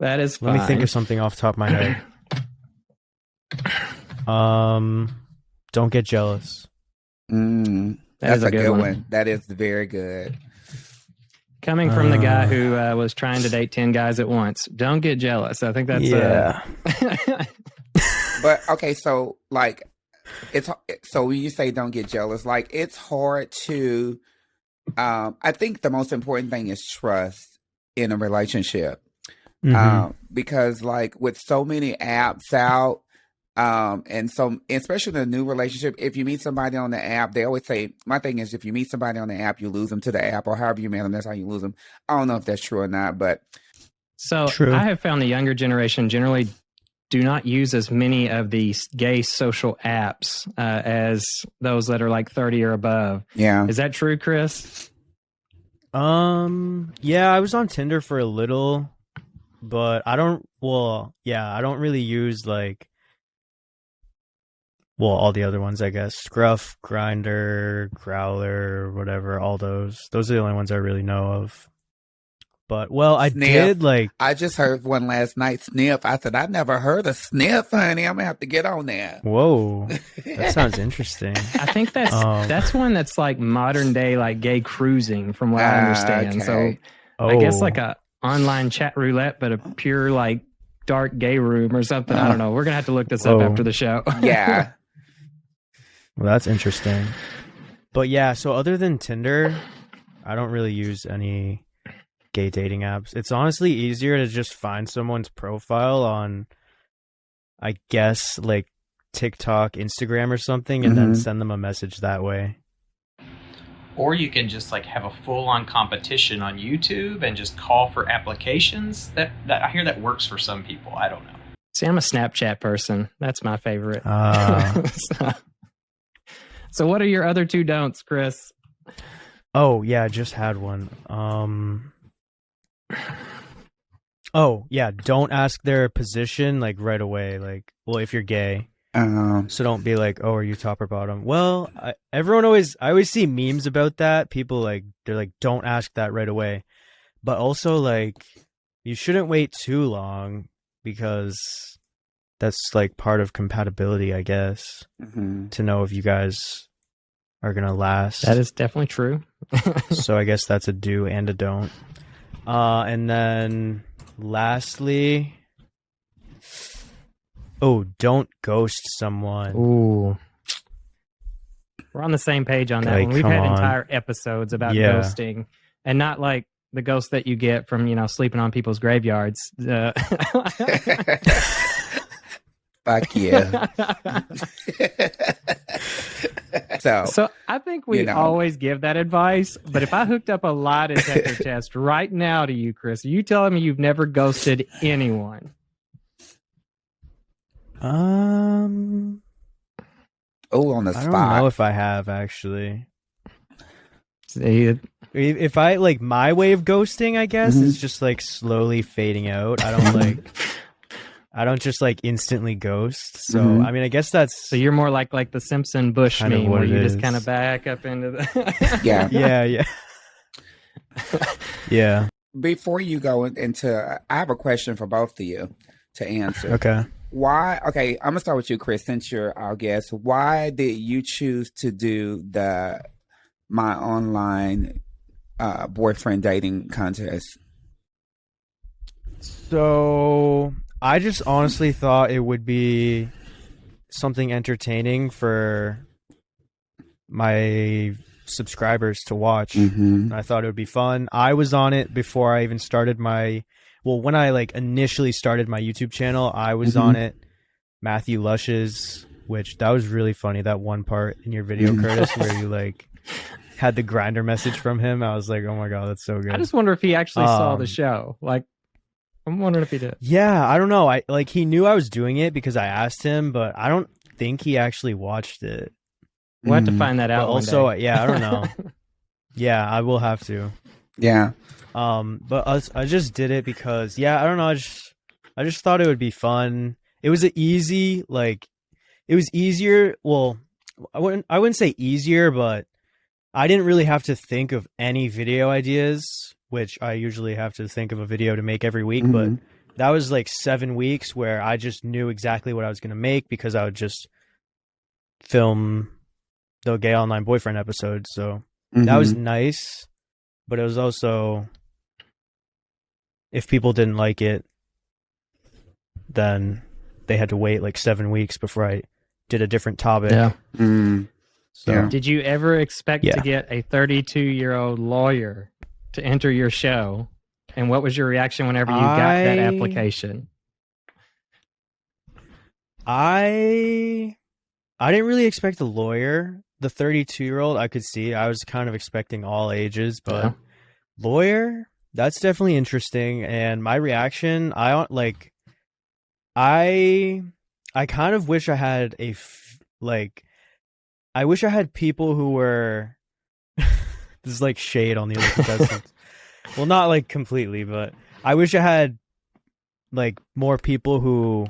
That is fine. Let me think of something off the top of my head. Don't get jealous. That's a good one. That is very good. Coming from the guy who was trying to date 10 guys at once. Don't get jealous. I think that's But okay, so like so when you say don't get jealous, like it's hard to I think the most important thing is trust in a relationship. Because like with so many apps out, and so especially in a new relationship, if you meet somebody on the app, they always say, my thing is, if you meet somebody on the app, you lose them to the app, or however you met them, that's how you lose them. I don't know if that's true or not, but true. I have found the younger generation generally do not use as many of these gay social apps as those that are like 30 or above. Yeah. Is that true, Chris? Yeah, I was on Tinder for a little, but I don't really use all the other ones, I guess. Scruff, Grinder, Growler, whatever, all those. Those are the only ones I really know of. But, I Sniff. did I just heard one last night, Sniff. I said, I never heard of Sniff, honey. I'm going to have to get on there. Whoa. That sounds interesting. I think that's one that's like modern day, like gay cruising, from what I understand. Okay. So I guess like a online chat roulette, but a pure like dark gay room or something. I don't know. We're going to have to look this up after the show. Yeah. Well, that's interesting. But so other than Tinder, I don't really use any gay dating apps. It's honestly easier to just find someone's profile on, I guess, like TikTok, Instagram or something, and then send them a message that way. Or you can just like have a full-on competition on YouTube and just call for applications. That I hear that works for some people. I don't know. See, I'm a Snapchat person. That's my favorite. So what are your other 2 don'ts, Chris? Oh, yeah, I just had one. Don't ask their position like right away. Like, if you're gay. So don't be like, oh, are you top or bottom? Well, I always see memes about that. People they're like, don't ask that right away. But also like, you shouldn't wait too long, because that's like part of compatibility, I guess, to know if you guys are going to last. That is definitely true. So I guess that's a do and a don't. And then lastly, don't ghost someone. Ooh. We're on the same page on that one. We've had entire episodes about ghosting, and not like the ghost that you get from, sleeping on people's graveyards. Fuck yeah. So I think we always give that advice, but if I hooked up a lie detector test right now to you, Chris, are you telling me you've never ghosted anyone? On the spot. I don't know if I have, actually. If I like my way of ghosting, I guess is just like slowly fading out. I don't just like instantly ghost. So I mean, I guess that's so you're more like the Simpson Bush kind of meme what where it you just is. kind of back up into the yeah. Yeah. Before you go into, I have a question for both of you to answer. Okay. Why? Okay, I'm gonna start with you, Chris, since you're our guest. Why did you choose to do my online boyfriend dating contest? So I just honestly thought it would be something entertaining for my subscribers to watch. I thought it would be fun. I was on it before I even started when I like initially started my YouTube channel, I was on it. Matthew Lush's, which that was really funny. That one part in your video, Kurtis, where you like had the grinder message from him. I was like, oh my God, that's so good. I just wonder if he actually saw the show. Like, I'm wondering if he did. Yeah, I don't know. He knew I was doing it because I asked him, but I don't think he actually watched it. We'll have to find that out. But also, one day. yeah, I don't know. Yeah, I will have to. Yeah. But I just did it because, I don't know. I just thought it would be fun. It was it was easier. Well, I wouldn't say easier, but I didn't really have to think of any video ideas, which I usually have to think of a video to make every week. But that was like 7 weeks where I just knew exactly what I was going to make because I would just film the gay online boyfriend episode. So that was nice, but it was also, if people didn't like it, then they had to wait like 7 weeks before I did a different topic. Yeah. So Did you ever expect to get a 32-year-old lawyer to enter your show? And what was your reaction whenever you got that application? I didn't really expect a lawyer. The 32-year-old, I could see. I was kind of expecting all ages, but lawyer, that's definitely interesting. And my reaction, I kind of wish I had I wish I had people who were this is like shade on the other contestants. Well, not like completely, but I wish I had like more people who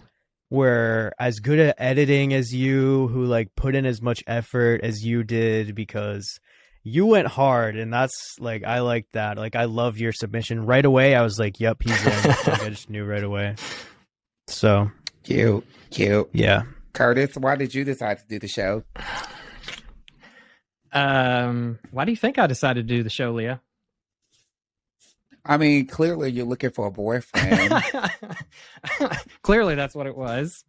were as good at editing as you, who like put in as much effort as you did, because you went hard, and that's like, I like that. Like, I love your submission right away. I was like, yep, he's in. Like, I just knew right away. So cute. Yeah. Kurtis, why did you decide to do the show? Why do you think I decided to do the show, Leah? I mean, clearly you're looking for a boyfriend. Clearly that's what it was.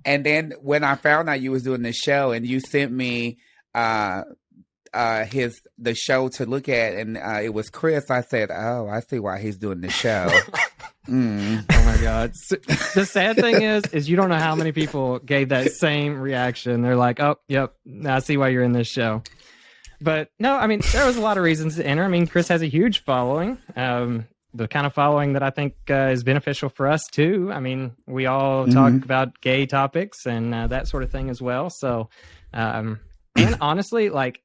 And then when I found out you was doing the show and you sent me the show to look at, and it was Chris, I said, oh, I see why he's doing the show. Oh my God. The sad thing is you don't know how many people gave that same reaction. They're like, oh, yep, I see why you're in this show. But no, I mean, there was a lot of reasons to enter. I mean, Chris has a huge following, the kind of following that I think is beneficial for us too. I mean, we all talk about gay topics and that sort of thing as well. So, and honestly, like,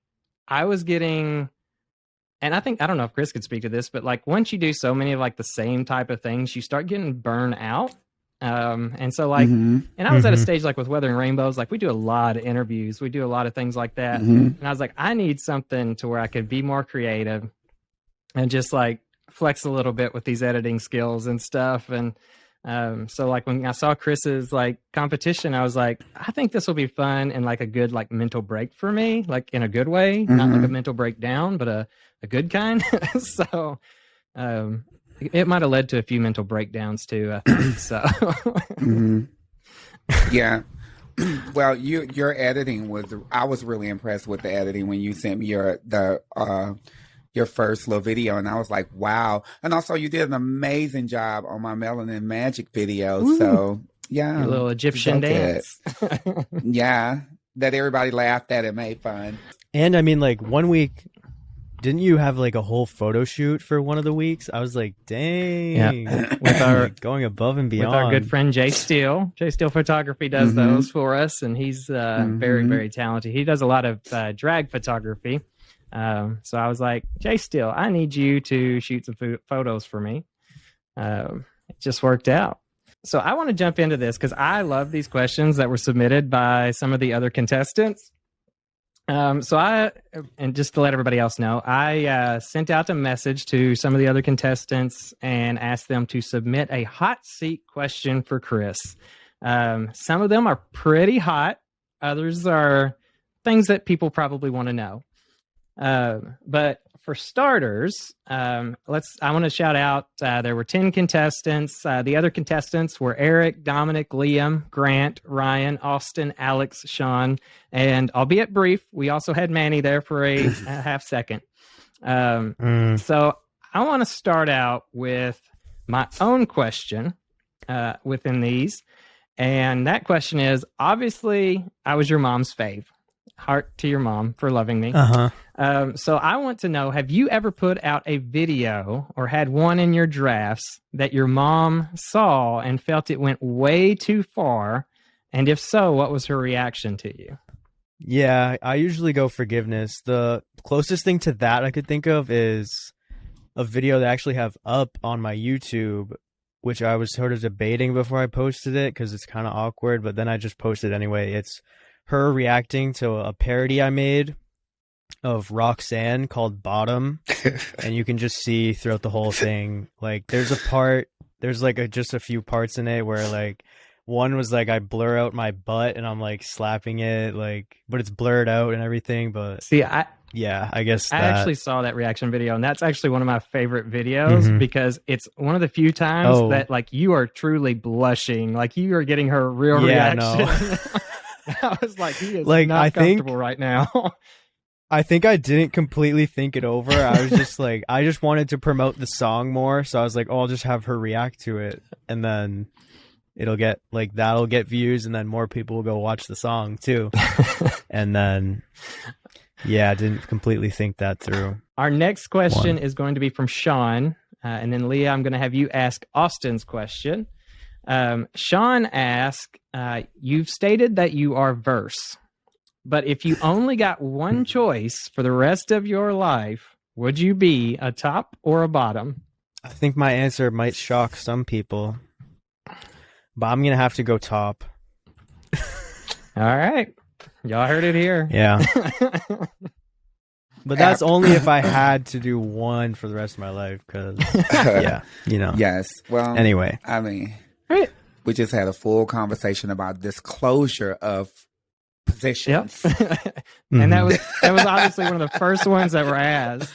I was getting, and I don't know if Chris could speak to this, but like, once you do so many of like the same type of things, you start getting burned out. And so like, and I was at a stage like with Weathering Rainbows, like we do a lot of interviews, we do a lot of things like that. And I was like, I need something to where I could be more creative and just like flex a little bit with these editing skills and stuff. And so like when I saw Chris's like competition, I was like, I think this will be fun and like a good like mental break for me, like in a good way, not like a mental breakdown, but a good kind. So it might have led to a few mental breakdowns too, I think. So yeah. Well, your editing I was really impressed with the editing when you sent me your first little video, and I was like, wow. And also you did an amazing job on my Melanin Magic video. Ooh. So yeah. Your little Egyptian dance. Yeah. That everybody laughed at and made fun. And I mean, like 1 week, didn't you have like a whole photo shoot for one of the weeks? I was like, dang. Yeah. With our going above and beyond. With our good friend Jay Steele. Jay Steele Photography does those for us, and he's very, very talented. He does a lot of drag photography. So I was like, Jay Steele, I need you to shoot some photos for me. It just worked out. So I want to jump into this because I love these questions that were submitted by some of the other contestants. And just to let everybody else know, I sent out a message to some of the other contestants and asked them to submit a hot seat question for Chris. Some of them are pretty hot. Others are things that people probably want to know. But for starters, I want to shout out, there were 10 contestants. The other contestants were Eric, Dominic, Liam, Grant, Ryan, Austin, Alex, Sean, and albeit brief, we also had Manny there for a half second. So I want to start out with my own question within these. And that question is, obviously, I was your mom's fave. Heart to your mom for loving me. So I want to know, have you ever put out a video or had one in your drafts that your mom saw and felt it went way too far? And if so, what was her reaction to you? Yeah, I usually go forgiveness. The closest thing to that I could think of is a video that I actually have up on my YouTube, which I was sort of debating before I posted it because it's kind of awkward, but then I just posted anyway. It's her reacting to a parody I made of Roxanne called Bottom, and you can just see throughout the whole thing, like there's just a few parts in it where like one was like I blur out my butt and I'm like slapping it, like, but it's blurred out and everything. But see, I guess I actually saw that reaction video, and that's actually one of my favorite videos because it's one of the few times that like you are truly blushing, like you are getting her real reaction. No. I was like, he is like, not comfortable right now. I think I didn't completely think it over. I was just like, I just wanted to promote the song more. So I was like, oh, I'll just have her react to it. And then that'll get views. And then more people will go watch the song too. And then, I didn't completely think that through. Our next question is going to be from Sean. And then Leah, I'm going to have you ask Austin's question. Sean asked, you've stated that you are verse, but if you only got one choice for the rest of your life, would you be a top or a bottom? I think my answer might shock some people, but I'm going to have to go top. All right. Y'all heard it here. Yeah. But that's only if I had to do one for the rest of my life, because, Yes. Well, anyway. I mean, we just had a full conversation about disclosure of positions. Yep. And that was obviously one of the first ones that were asked.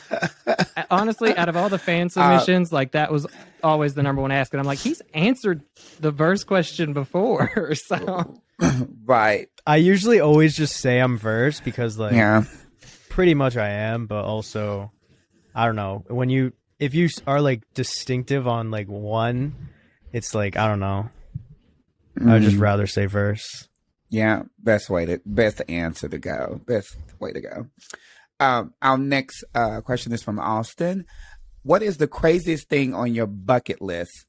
Honestly, out of all the fan submissions, like that was always the number one ask. And I'm like, he's answered the verse question before. So right. I usually always just say I'm verse because pretty much I am, but also I don't know. If you are like distinctive on like one, it's like, I don't know. I'd just rather say verse. Yeah, best answer to go. Best way to go. Our next question is from Austin. What is the craziest thing on your bucket list?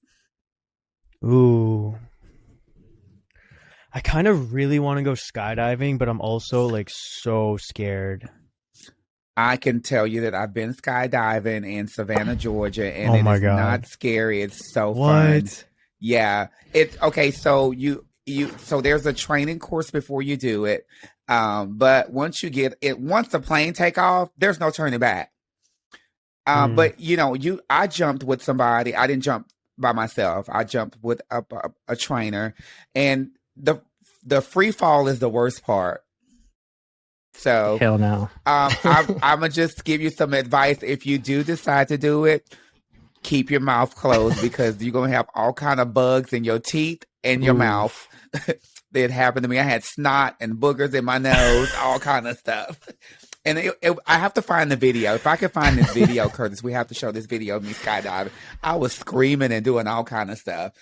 Ooh. I kind of really want to go skydiving, but I'm also like so scared. I can tell you that I've been skydiving in Savannah, Georgia, and it is not scary. It's so fun. Yeah. It's okay. So so there's a training course before you do it. But once you get it, once the plane take off, there's no turning back. But I jumped with somebody. I didn't jump by myself. I jumped with a trainer, and the free fall is the worst part. So hell no. I'm gonna just give you some advice. If you do decide to do it, keep your mouth closed because you're gonna have all kind of bugs in your teeth and your mouth. That happened to me. I had snot and boogers in my nose, all kind of stuff. And I have to find the video. If I can find this video, Kurtis, we have to show this video of me skydiving. I was screaming and doing all kind of stuff.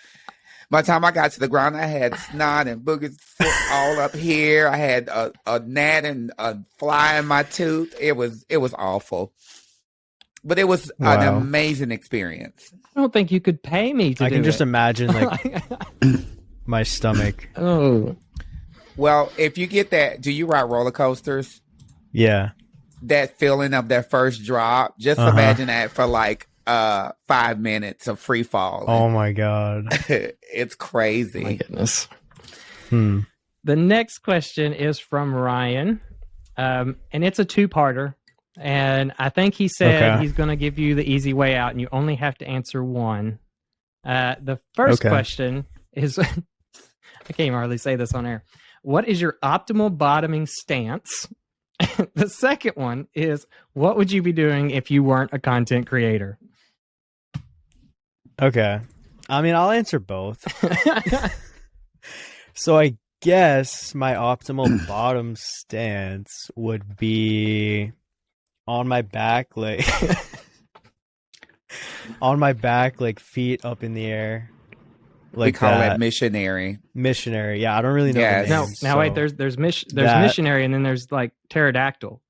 By the time I got to the ground, I had snot and boogers all up here. I had a gnat and a fly in my tooth. It was awful. But it was an amazing experience. I don't think you could pay me to do it. I can just imagine like my stomach. Oh. Well, if you get that, do you ride roller coasters? Yeah. that feeling of their first drop. Just imagine that for like 5 minutes of free falling. Oh my god. It's crazy. My goodness. The next question is from Ryan, and it's a two-parter. And I think he said he's going to give you the easy way out, and you only have to answer one. The first question is, I can't even hardly say this on air. What is your optimal bottoming stance? The second one is, what would you be doing if you weren't a content creator? Okay. I mean, I'll answer both. So I guess my optimal bottom stance would be on my back, like on my back, like feet up in the air. Like we call it missionary. Missionary, yeah. I don't really know. Yes. The names, Now wait, there's missionary, and then there's like pterodactyl.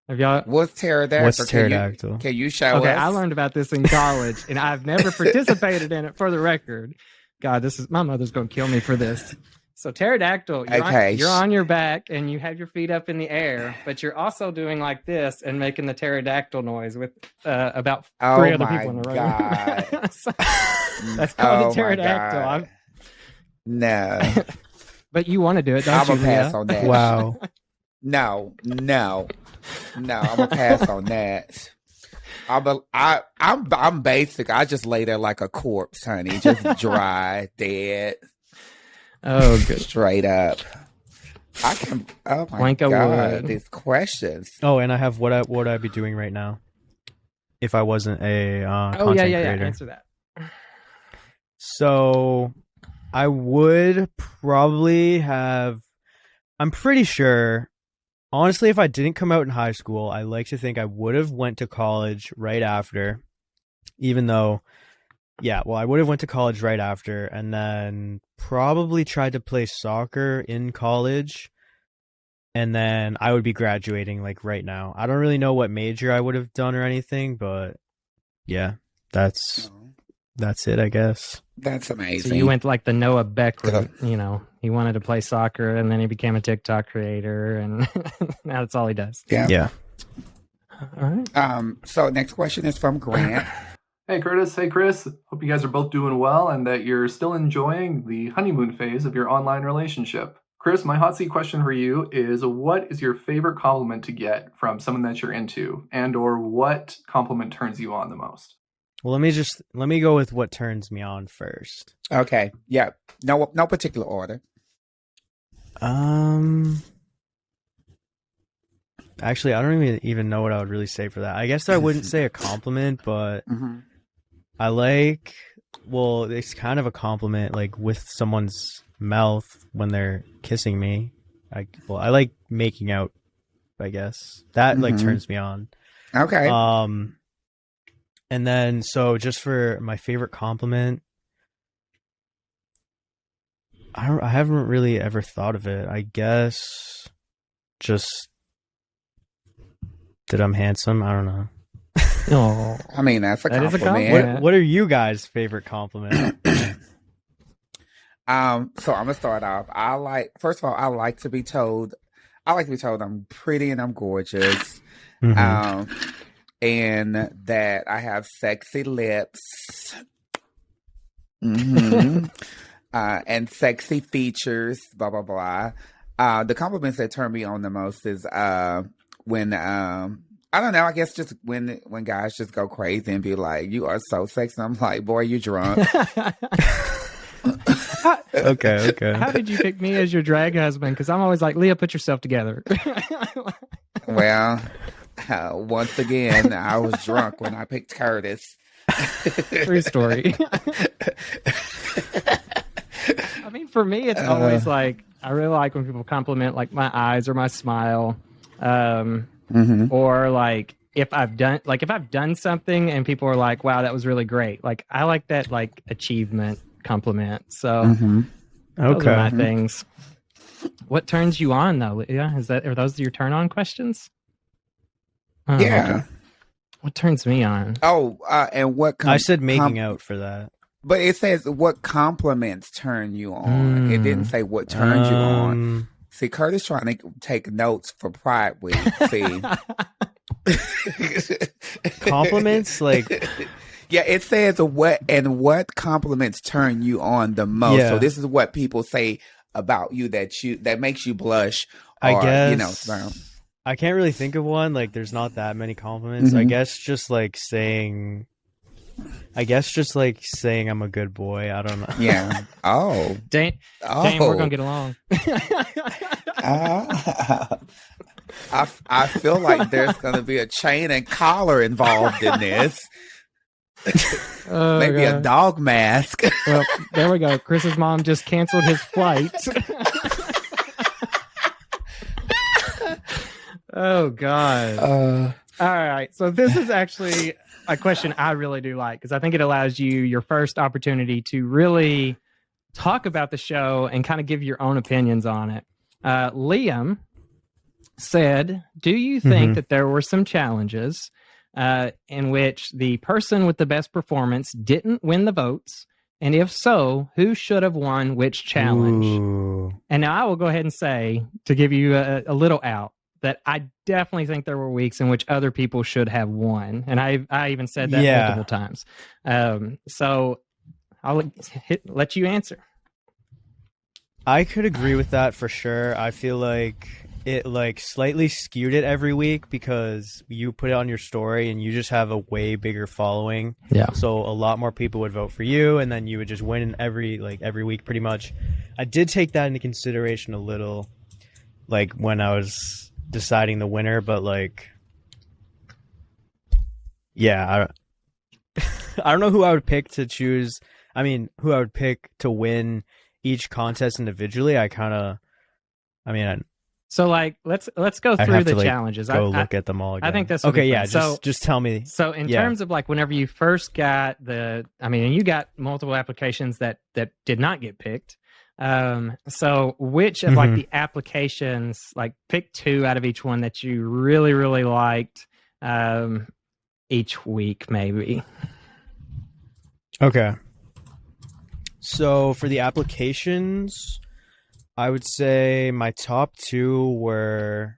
Have y'all? What's pterodactyl? What's pterodactyl? Can you show us? Okay, I learned about this in college, and I've never participated in it. For the record, God, my mother's going to kill me for this. So pterodactyl, you're on your back and you have your feet up in the air, but you're also doing like this and making the pterodactyl noise with about 3 other people in the room. So, that's called a pterodactyl. No. But you want to do it, don't I'm you? I'm gonna pass on that. Wow. No, I'm gonna pass on that. I'm basic. I just lay there like a corpse, honey, just dry, dead. Oh, good. Straight up. I can. Oh my Plank of god, wood. these questions. Oh, and I have what would I be doing right now if I wasn't a content creator? Answer that. So I would probably have. I'm pretty sure. Honestly, if I didn't come out in high school, I like to think I would have went to college right after. Even though, I would have went to college right after, and then probably tried to play soccer in college, and then I would be graduating like right now. I don't really know what major I would have done or anything, but yeah, that's it, I guess. That's amazing. So you went like the Noah Beck route, he wanted to play soccer and then he became a TikTok creator and now that's all he does. Yeah. All right. So next question is from Grant. Hey Curtis, hey Chris. Hope you guys are both doing well and that you're still enjoying the honeymoon phase of your online relationship. Chris, my hot seat question for you is, what is your favorite compliment to get from someone that you're into, and or what compliment turns you on the most? Well, let me go with what turns me on first. Okay. Yeah. No particular order. Actually, I don't even know what I would really say for that. I guess I wouldn't say a compliment, but I like, it's kind of a compliment, like with someone's mouth when they're kissing me. I like making out, I guess. That like turns me on. Okay. And then, so just for my favorite compliment, I haven't really ever thought of it. I guess just that I'm handsome. I don't know. Oh, I mean, that's a compliment. What are you guys' favorite compliment? So I'm gonna start off. First of all, I like to be told I'm pretty and I'm gorgeous. And that I have sexy lips. And sexy features, blah blah blah. The compliments that turn me on the most is when I don't know, I guess just when guys just go crazy and be like, "You are so sexy." I'm like, "Boy, you drunk." Okay. How did you pick me as your drag husband? Because I'm always like, Leah, put yourself together. Well, once again, I was drunk when I picked Kurtis. True story. I mean, for me, it's always like, I really like when people compliment like my eyes or my smile, or like if I've done something and people are like, "Wow, that was really great." Like I like that like achievement compliment. So those are my things. What turns you on though? Yeah, are those your turn on questions? Oh, yeah. Okay. What turns me on? Oh, and what? I said making out for that. But it says what compliments turn you on. It didn't say what turns you on. See, Kurtis trying to take notes for Pride Week. See, compliments like. Yeah, it says what compliments turn you on the most. Yeah. So this is what people say about you that makes you blush. Or, I guess you know, I can't really think of one. Like, there's not that many compliments. I guess just like saying I'm a good boy. I don't know. Yeah. Oh. Dane, we're gonna get along. I feel like there's gonna be a chain and collar involved in this. Maybe a dog mask. Well, there we go. Chris's mom just canceled his flight. Oh God. All right. So this is actually a question I really do like, because I think it allows you your first opportunity to really talk about the show and kind of give your own opinions on it. Liam said, do you think that there were some challenges in which the person with the best performance didn't win the votes? And if so, who should have won which challenge? Ooh. And now I will go ahead and say, to give you a little out, that I definitely think there were weeks in which other people should have won. And I even said that multiple times. So I'll let you answer. I could agree with that for sure. I feel like it like slightly skewed it every week because you put it on your story and you just have a way bigger following. Yeah. So a lot more people would vote for you, and then you would just win every week pretty much. I did take that into consideration a little, like when I was deciding the winner, but like, yeah, I don't know who I would pick to choose. I mean, who I would pick to win each contest individually. So like let's go through the challenges. Look at them all again. I think that's okay. Yeah, just tell me. So in terms of like whenever you first got you got multiple applications that did not get picked. So which of like the applications, like pick two out of each one that you really, really liked each week, maybe. Okay. So for the applications, I would say my top two were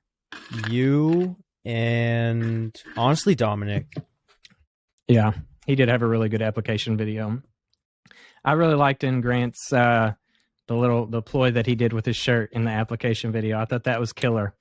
you and honestly Dominic. Yeah, he did have a really good application video. I really liked in Grant's the ploy that he did with his shirt in the application video. I thought that was killer.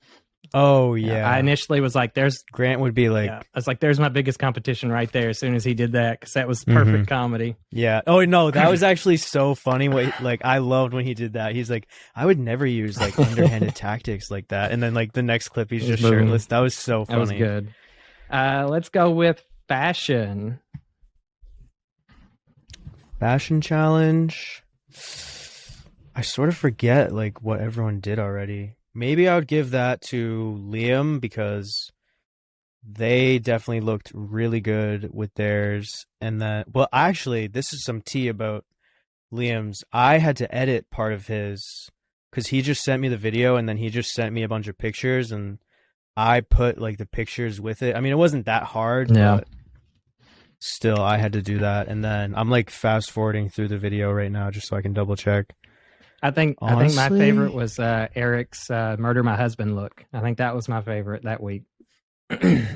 Oh yeah. I initially was like, "There's Grant would be like," I was like, "There's my biggest competition right there." As soon as he did that, because that was perfect comedy. Yeah. Oh no, that was actually so funny. Like I loved when he did that. He's like, "I would never use like underhanded tactics like that." And then like the next clip, he's just shirtless. That was so funny. That was good. Let's go with fashion. Fashion challenge. I sort of forget like what everyone did already. Maybe I would give that to Liam because they definitely looked really good with theirs. And then, well, actually, this is some tea about Liam's. I had to edit part of his because he just sent me the video and then he just sent me a bunch of pictures and I put like the pictures with it. I mean, it wasn't that hard, but still, I had to do that. And then I'm like fast forwarding through the video right now just so I can double check. I think my favorite was Eric's "Murder My Husband" look. I think that was my favorite that week. That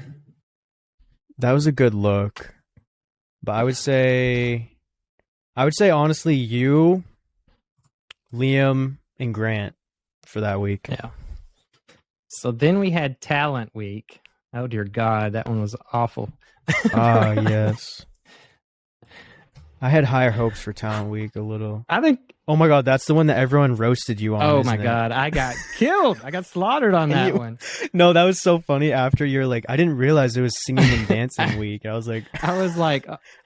was a good look, but I would say honestly, you, Liam, and Grant for that week. Yeah. So then we had Talent Week. Oh dear God, that one was awful. Ah, yes. I had higher hopes for Talent Week a little. I think. Oh my God, that's the one that everyone roasted you on. Oh my God, I got killed. I got slaughtered on that one. No, that was so funny. After you're like, I didn't realize it was singing and dancing week. I was like,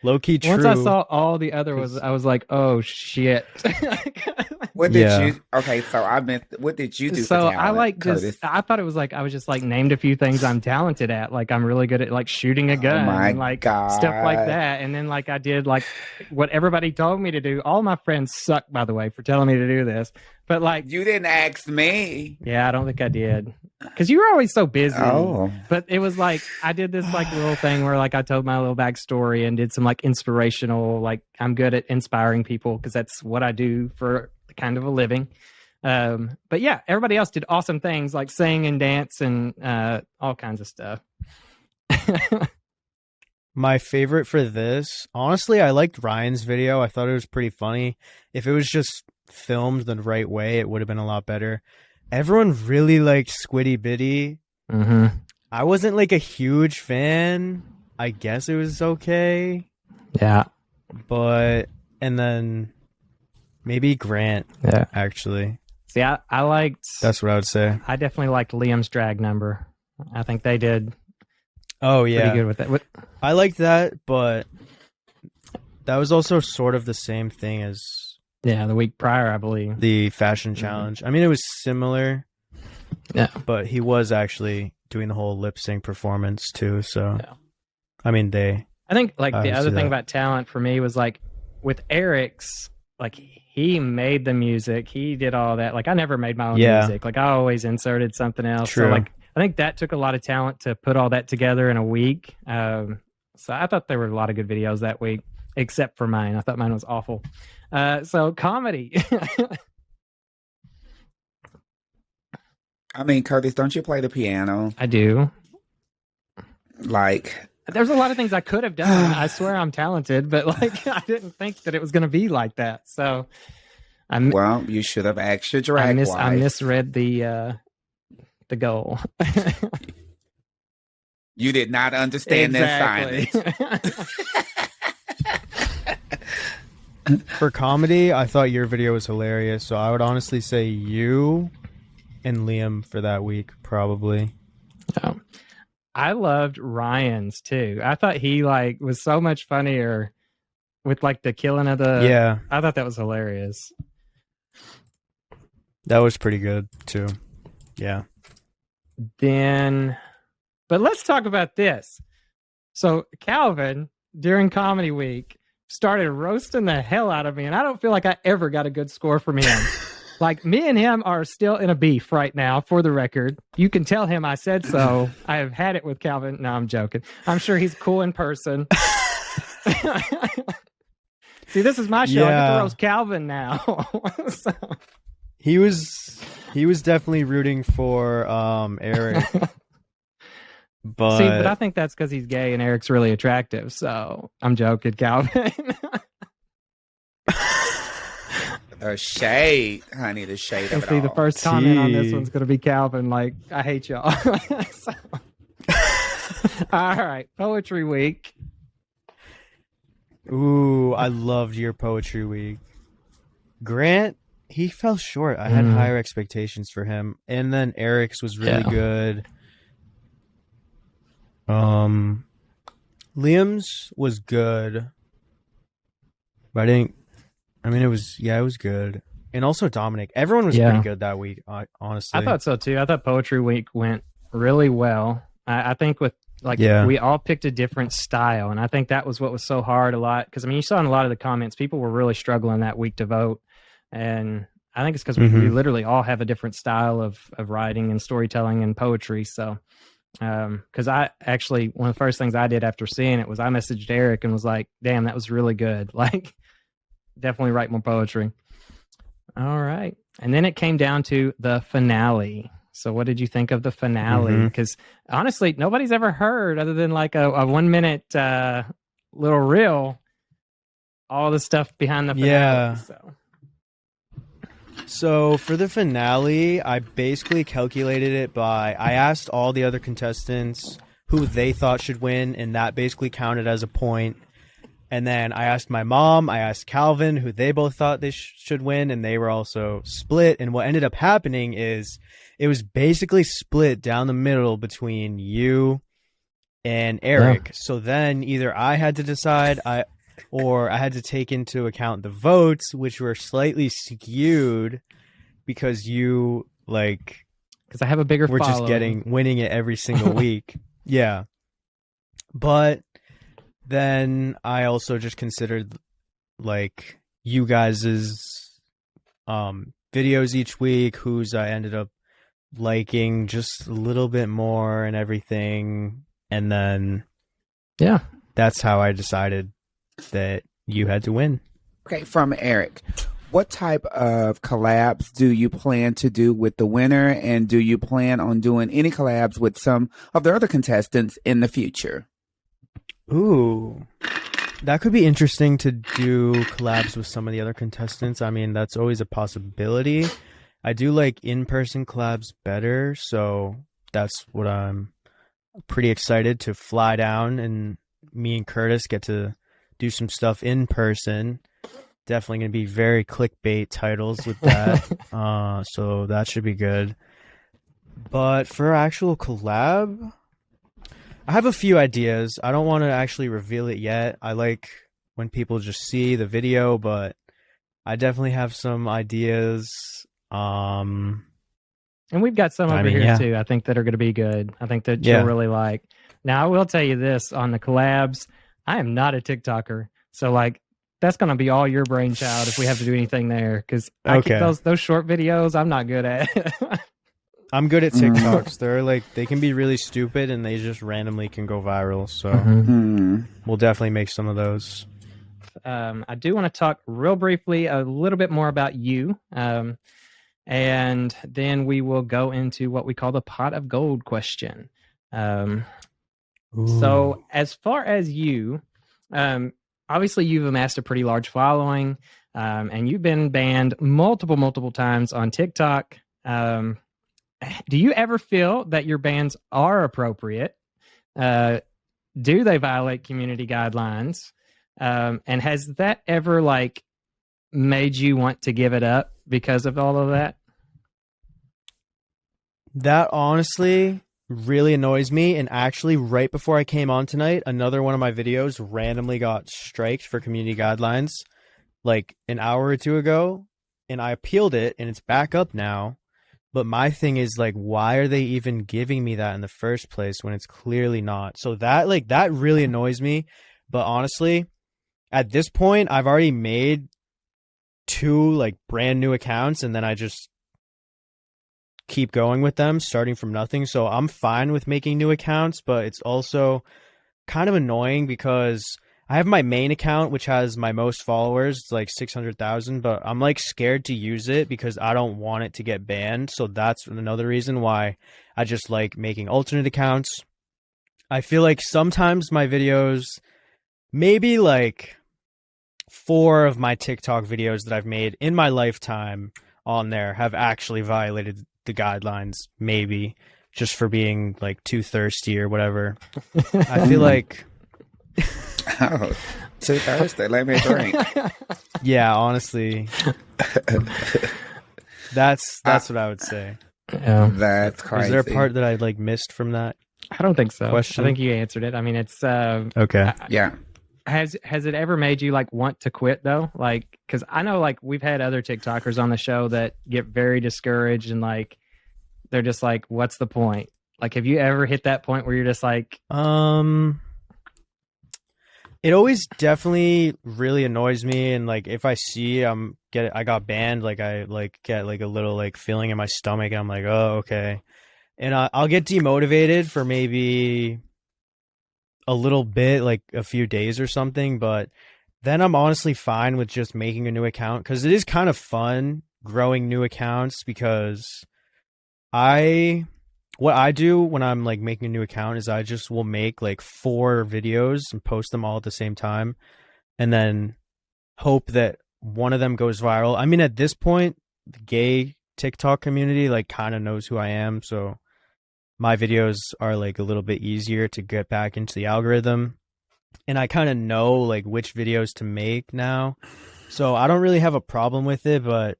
low key true. Once I saw all the other ones, I was like, oh shit. What did you? Okay, so what did you do? So for talent, I like Kurtis? this. I thought it was like I was just like named a few things I'm talented at. Like I'm really good at like shooting a gun, and like stuff like that. And then like I did like what everybody told me to do. All my friends suck, by the way, for telling me to do this. But like you didn't ask me. Yeah, I don't think I did. Because you were always so busy. Oh. But it was like I did this like little thing where like I told my little backstory and did some like inspirational, like I'm good at inspiring people because that's what I do for kind of a living. But yeah, everybody else did awesome things like sing and dance and all kinds of stuff. My favorite for this, honestly, I liked Ryan's video. I thought it was pretty funny. If it was just filmed the right way, it would have been a lot better. Everyone really liked Squiddy Biddy. Mm-hmm. I wasn't like a huge fan. I guess it was okay. Yeah. But, and then maybe Grant, actually. See, I liked... That's what I would say. I definitely liked Liam's drag number. I think they did... Oh, yeah. Pretty good with that. I liked that, but that was also sort of the same thing as... Yeah, the week prior, I believe. The fashion challenge. I mean, it was similar. Yeah. But he was actually doing the whole lip sync performance, too, so... Yeah. I mean, I think, like, the other thing about talent for me was, like, with Eric's, like, he made the music. He did all that. Like, I never made my own music. Like, I always inserted something else. True. So, like, I think that took a lot of talent to put all that together in a week. So I thought there were a lot of good videos that week, except for mine. I thought mine was awful. So comedy. I mean, Kurtis, don't you play the piano? I do. Like, there's a lot of things I could have done. I swear I'm talented, but like I didn't think that it was going to be like that. So, well, you should have asked your drag wife. I misread the goal. You did not understand that assignment. For comedy, I thought your video was hilarious, so I would honestly say you and Liam for that week, probably. Oh. I loved Ryan's too. I thought he like was so much funnier with like the killing of the... Yeah. I thought that was hilarious. That was pretty good too. Yeah. Then, but let's talk about this. So Calvin, during Comedy Week, started roasting the hell out of me, and I don't feel like I ever got a good score from him. Like, me and him are still in a beef right now, for the record. You can tell him I said so. I have had it with Calvin. No, I'm joking. I'm sure he's cool in person. See, this is my show. I get to roast Calvin now. So. He was definitely rooting for Eric. But see, but I think that's because he's gay and Eric's really attractive. So I'm joking, Calvin. Shade, honey, the shade of it see, all. the first comment on this one's going to be Calvin. Like, I hate y'all. So. All right, Poetry Week. Ooh, I loved your Poetry Week. Grant, he fell short. I had higher expectations for him. And then Eric's was really good. Liam's was good. But it was good. And also Dominic. Everyone was pretty good that week, honestly. I thought so too. I thought Poetry Week went really well. I think with we all picked a different style, and I think that was what was so hard a lot. Because I mean, you saw in a lot of the comments, people were really struggling that week to vote, and I think it's because we literally all have a different style of writing and storytelling and poetry. So, because I actually, one of the first things I did after seeing it was I messaged Eric and was like, "Damn, that was really good." Like, definitely write more poetry. All right, and then it came down to the finale. So what did you think of the finale? Because honestly, nobody's ever heard, other than like a 1 minute little reel, all the stuff behind the finale. Yeah. So for the finale, I basically calculated it by, I asked all the other contestants who they thought should win, and that basically counted as a point. And then I asked my mom, I asked Calvin, who they both thought they should win, and they were also split. And what ended up happening is it was basically split down the middle between you and Eric. Yeah. So then either I had to decide, or I had to take into account the votes, which were slightly skewed because you because I have a bigger we're follow. Just winning it every single week. Yeah. But then I also just considered you guys's videos each week, whose I ended up liking just a little bit more and everything. And then that's how I decided that you had to win. Okay, from Eric, what type of collabs do you plan to do with the winner? And do you plan on doing any collabs with some of the other contestants in the future? Ooh, that could be interesting to do collabs with some of the other contestants. I mean, that's always a possibility. I do like in-person collabs better, so that's what I'm pretty excited to fly down, and me and Kurtis get to do some stuff in person. Definitely going to be very clickbait titles with that. So that should be good. But for actual collab, I have a few ideas. I don't want to actually reveal it yet. I like when people just see the video, but I definitely have some ideas. And we've got some over here too, I think, that are going to be good. I think that you'll really like. Now, I will tell you this on the collabs. I am not a TikToker. So, like, that's going to be all your brainchild if we have to do anything there. Because those short videos, I'm not good at. I'm good at TikToks. They're like, they can be really stupid and they just randomly can go viral. So we'll definitely make some of those. I do want to talk real briefly a little bit more about you. And then we will go into what we call the pot of gold question. So as far as you, obviously you've amassed a pretty large following, and you've been banned multiple times on TikTok. Do you ever feel that your bans are appropriate? Do they violate community guidelines? And has that ever like made you want to give it up because of all of that? That honestly really annoys me. And actually, right before I came on tonight, another one of my videos randomly got striked for community guidelines like an hour or two ago. And I appealed it and it's back up now. But my thing is, like, why are they even giving me that in the first place when it's clearly not? So that really annoys me. But honestly, at this point, I've already made 2 like brand new accounts, and then I just keep going with them, starting from nothing. So I'm fine with making new accounts, but it's also kind of annoying because I have my main account, which has my most followers, it's like 600,000, but I'm like scared to use it because I don't want it to get banned. So that's another reason why I just like making alternate accounts. I feel like sometimes my videos, maybe like 4 of my TikTok videos that I've made in my lifetime on there have actually violated the guidelines, maybe just for being like too thirsty or whatever. I feel like... Oh, too thirsty. Let me drink. Yeah, honestly, that's what I would say. Yeah, that's crazy. Is there a part that I like missed from that? I don't think so. Question? I think you answered it. I mean, it's okay. Yeah. Has it ever made you like want to quit though? Like, because I know like we've had other TikTokers on the show that get very discouraged and like they're just like, what's the point? Like, have you ever hit that point where you're just like, It always definitely really annoys me, and like if I see I got banned, like I like get like a little like feeling in my stomach, and I'm like, oh okay, and I'll get demotivated for maybe a little bit, like a few days or something, but then I'm honestly fine with just making a new account because it is kind of fun growing new accounts because what I do when I'm like making a new account is I just will make like 4 videos and post them all at the same time and then hope that one of them goes viral. I mean, at this point, the gay TikTok community like kind of knows who I am. So my videos are like a little bit easier to get back into the algorithm. And I kind of know like which videos to make now. So I don't really have a problem with it, but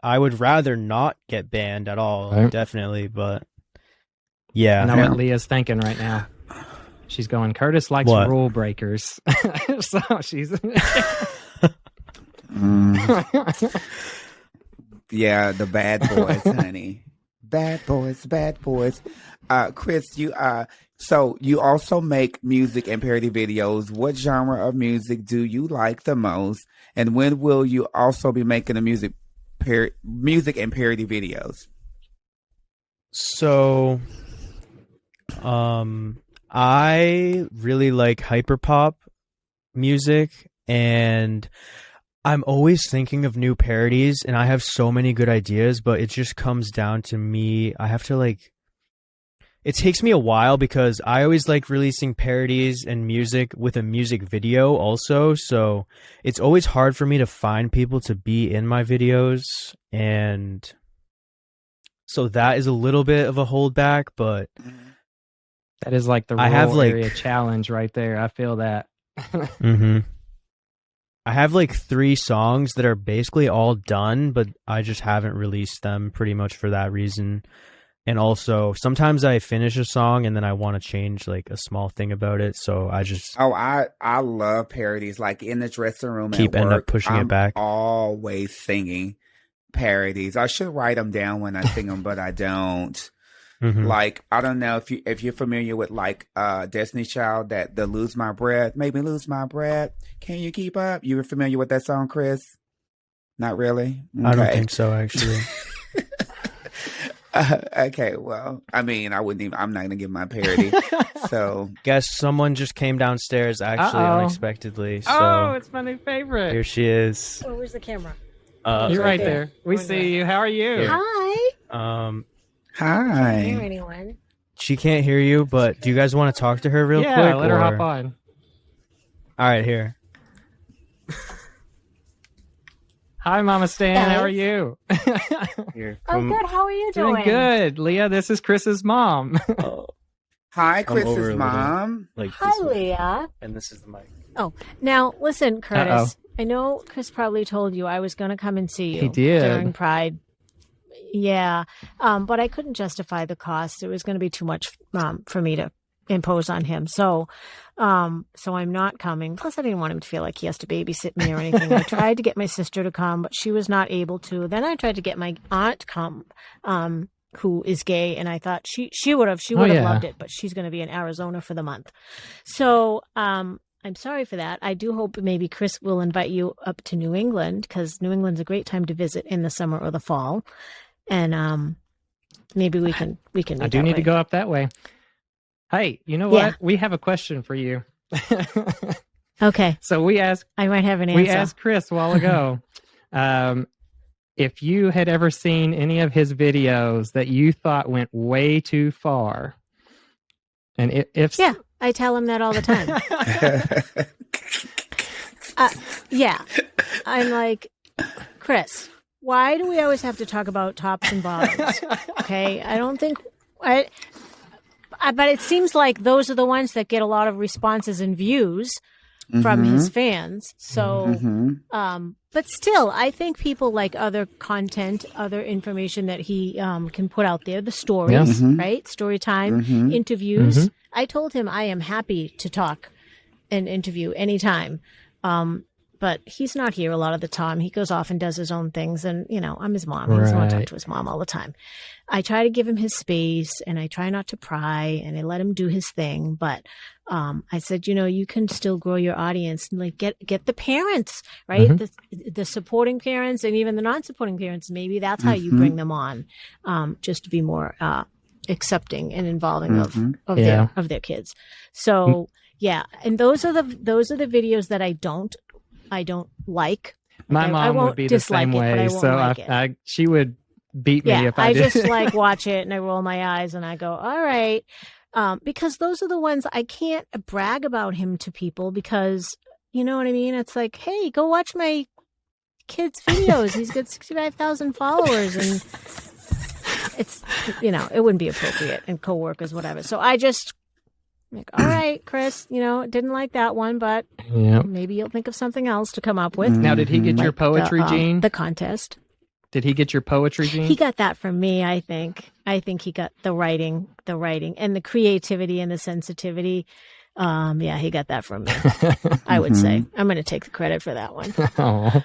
I would rather not get banned at all. Right. Definitely. But yeah. I know what Leah's thinking right now. She's going, Kurtis likes rule breakers. So she's... Yeah, the bad boys, honey. Bad boys. Chris, so you also make music and parody videos. What genre of music do you like the most? And when will you also be making the music and parody videos? So... I really like hyperpop music, and I'm always thinking of new parodies, and I have so many good ideas, but it just comes down to me. I have to like. It takes me a while because I always like releasing parodies and music with a music video also. So it's always hard for me to find people to be in my videos. And so that is a little bit of a holdback, but that is like the rural area challenge right there. I feel that. Mm-hmm. I have like 3 songs that are basically all done, but I just haven't released them pretty much for that reason. And also, sometimes I finish a song and then I want to change like a small thing about it. So I just I love parodies. Like in the dressing room keep at work, end up pushing I'm it back. Always singing parodies. I should write them down when I sing them, but I don't. Mm-hmm. Like I don't know if you're familiar with like Destiny's Child, that the "Lose My Breath," "Make Me Lose My Breath." Can you keep up? You were familiar with that song, Chris? Not really. Okay. I don't think so, actually. Okay, well, I mean, I'm not gonna give my parody. So, guess someone just came downstairs actually unexpectedly. So it's my new favorite. Here she is. Oh, where's the camera? You're right there. We see you. How are you? Hi. Hi. Can't hear anyone. She can't hear you, but do you guys want to talk to her real quick? Yeah, let her hop on. All right, here. Hi, Mama Stan. Guys. How are you? I'm good. How are you doing? Doing good. Leah, this is Chris's mom. Hi, Chris's mom. Hi, Leah. And this is the mic. Oh, now listen, Curtis. I know Chris probably told you I was going to come and see you He did. during Pride. Yeah, but I couldn't justify the cost. It was going to be too much for me to impose on him. So I'm not coming. Plus, I didn't want him to feel like he has to babysit me or anything. I tried to get my sister to come, but she was not able to. Then I tried to get my aunt to come, who is gay, and I thought she would have loved it, but she's going to be in Arizona for the month. So I'm sorry for that. I do hope maybe Chris will invite you up to New England, because New England's a great time to visit in the summer or the fall, and maybe we can. I do need to go up that way. Hey, you know what? We have a question for you. Okay. So I might have an answer. We asked Chris a while ago if you had ever seen any of his videos that you thought went way too far. And yeah, I tell him that all the time. Yeah. I'm like, Chris, why do we always have to talk about tops and bottoms? Okay. I don't think but it seems like those are the ones that get a lot of responses and views from his fans. So, but still, I think people like other content, other information that he can put out there, the stories, right? Story time, interviews. I told him I am happy to talk and interview anytime. But he's not here a lot of the time. He goes off and does his own things. And, I'm his mom. He doesn't want to talk to his mom all the time. I try to give him his space, and I try not to pry, and I let him do his thing. But I said, you can still grow your audience and like get the parents, right? The supporting parents and even the non-supporting parents. Maybe that's how you bring them on, just to be more accepting and involving of their kids. So yeah. And those are the videos that I don't like. My mom would be the same way. So she would beat me if I did. I just like watch it and I roll my eyes and I go, all right. Because those are the ones I can't brag about him to people, because you know what I mean? It's like, hey, go watch my kid's videos. He's got 65,000 followers, and it's, it wouldn't be appropriate, and coworkers, whatever. So I just like, all right, Chris, didn't like that one, but maybe you'll think of something else to come up with. Now, did he get your poetry gene? The contest. Did he get your poetry gene? He got that from me, I think. I think he got the writing and the creativity and the sensitivity. Yeah, he got that from me. I would say. I'm going to take the credit for that one. Oh.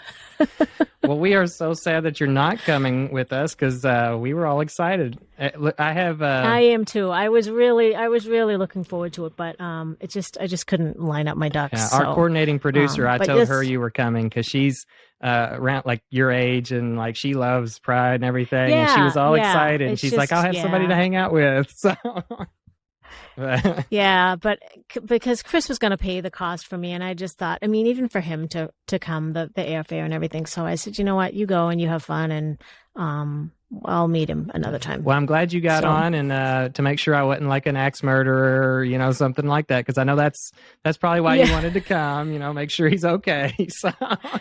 Well, we are so sad that you're not coming with us, because we were all excited. I am too. I was really looking forward to it, but I just couldn't line up my ducks. Yeah, our coordinating producer, I told her you were coming because she's around like your age, and like she loves Pride and everything. And she was all excited. And she's like, I'll have somebody to hang out with. So. Yeah, but because Chris was going to pay the cost for me, and I just thought, I mean, even for him to come, the airfare and everything. So I said, you know what, you go and you have fun, and I'll meet him another time. Well, I'm glad you got on, and to make sure I wasn't like an axe murderer, or, you know, something like that, because I know that's probably why you wanted to come. You know, make sure he's okay. So.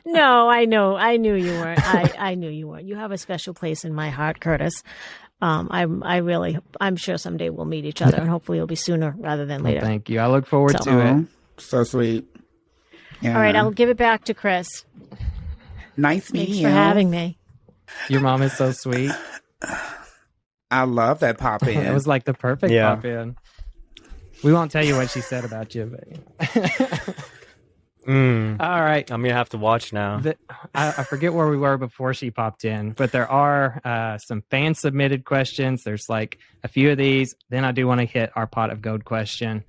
No, I knew you weren't. I knew you weren't. You have a special place in my heart, Kurtis. I'm sure someday we'll meet each other, and hopefully it'll be sooner rather than later. Well, thank you. I look forward to it. So sweet. Yeah. All right, I'll give it back to Chris. Nice meeting you. Thanks for having me. Your mom is so sweet. I love that pop in. It was like the perfect pop in. We won't tell you what she said about you, but All right, I'm gonna have to watch now. I forget where we were before she popped in, but there are some fan submitted questions. There's like a few of these. Then I do want to hit our pot of gold question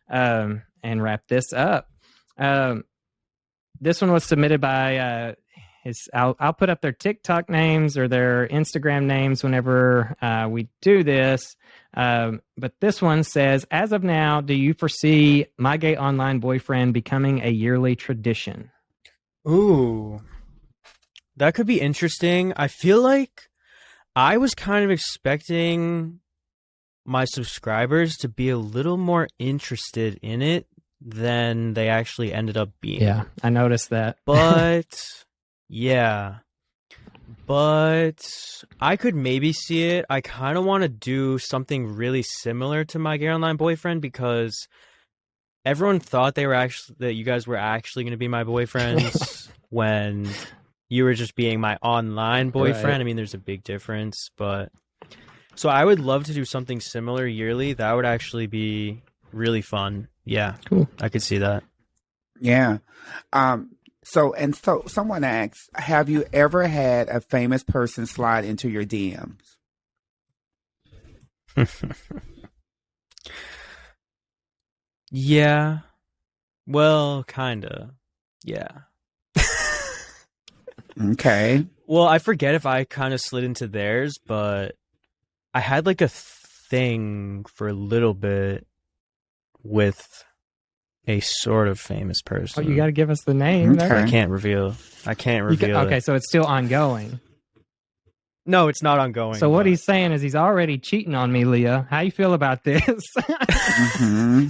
and wrap this up. This one was submitted by I'll put up their TikTok names or their Instagram names whenever we do this. But this one says, as of now, do you foresee My Gay Online Boyfriend becoming a yearly tradition? Ooh, that could be interesting. I feel like I was kind of expecting my subscribers to be a little more interested in it than they actually ended up being. Yeah, I noticed that. But yeah, but I could maybe see it. I kind of want to do something really similar to My Gay Online Boyfriend because everyone thought that you guys were actually going to be my boyfriends when you were just being my online boyfriend. Right. I mean, there's a big difference, but so I would love to do something similar yearly. That would actually be really fun. Yeah, cool. I could see that. Yeah. So someone asks, have you ever had a famous person slide into your DMs? Yeah. Well, kinda. Yeah. Okay. Well, I forget if I kind of slid into theirs, but I had like a thing for a little bit with a sort of famous person. Oh, you got to give us the name. Okay. I can't reveal. Okay, so it's still ongoing. No, it's not ongoing. So what he's saying is he's already cheating on me, Leah. How you feel about this?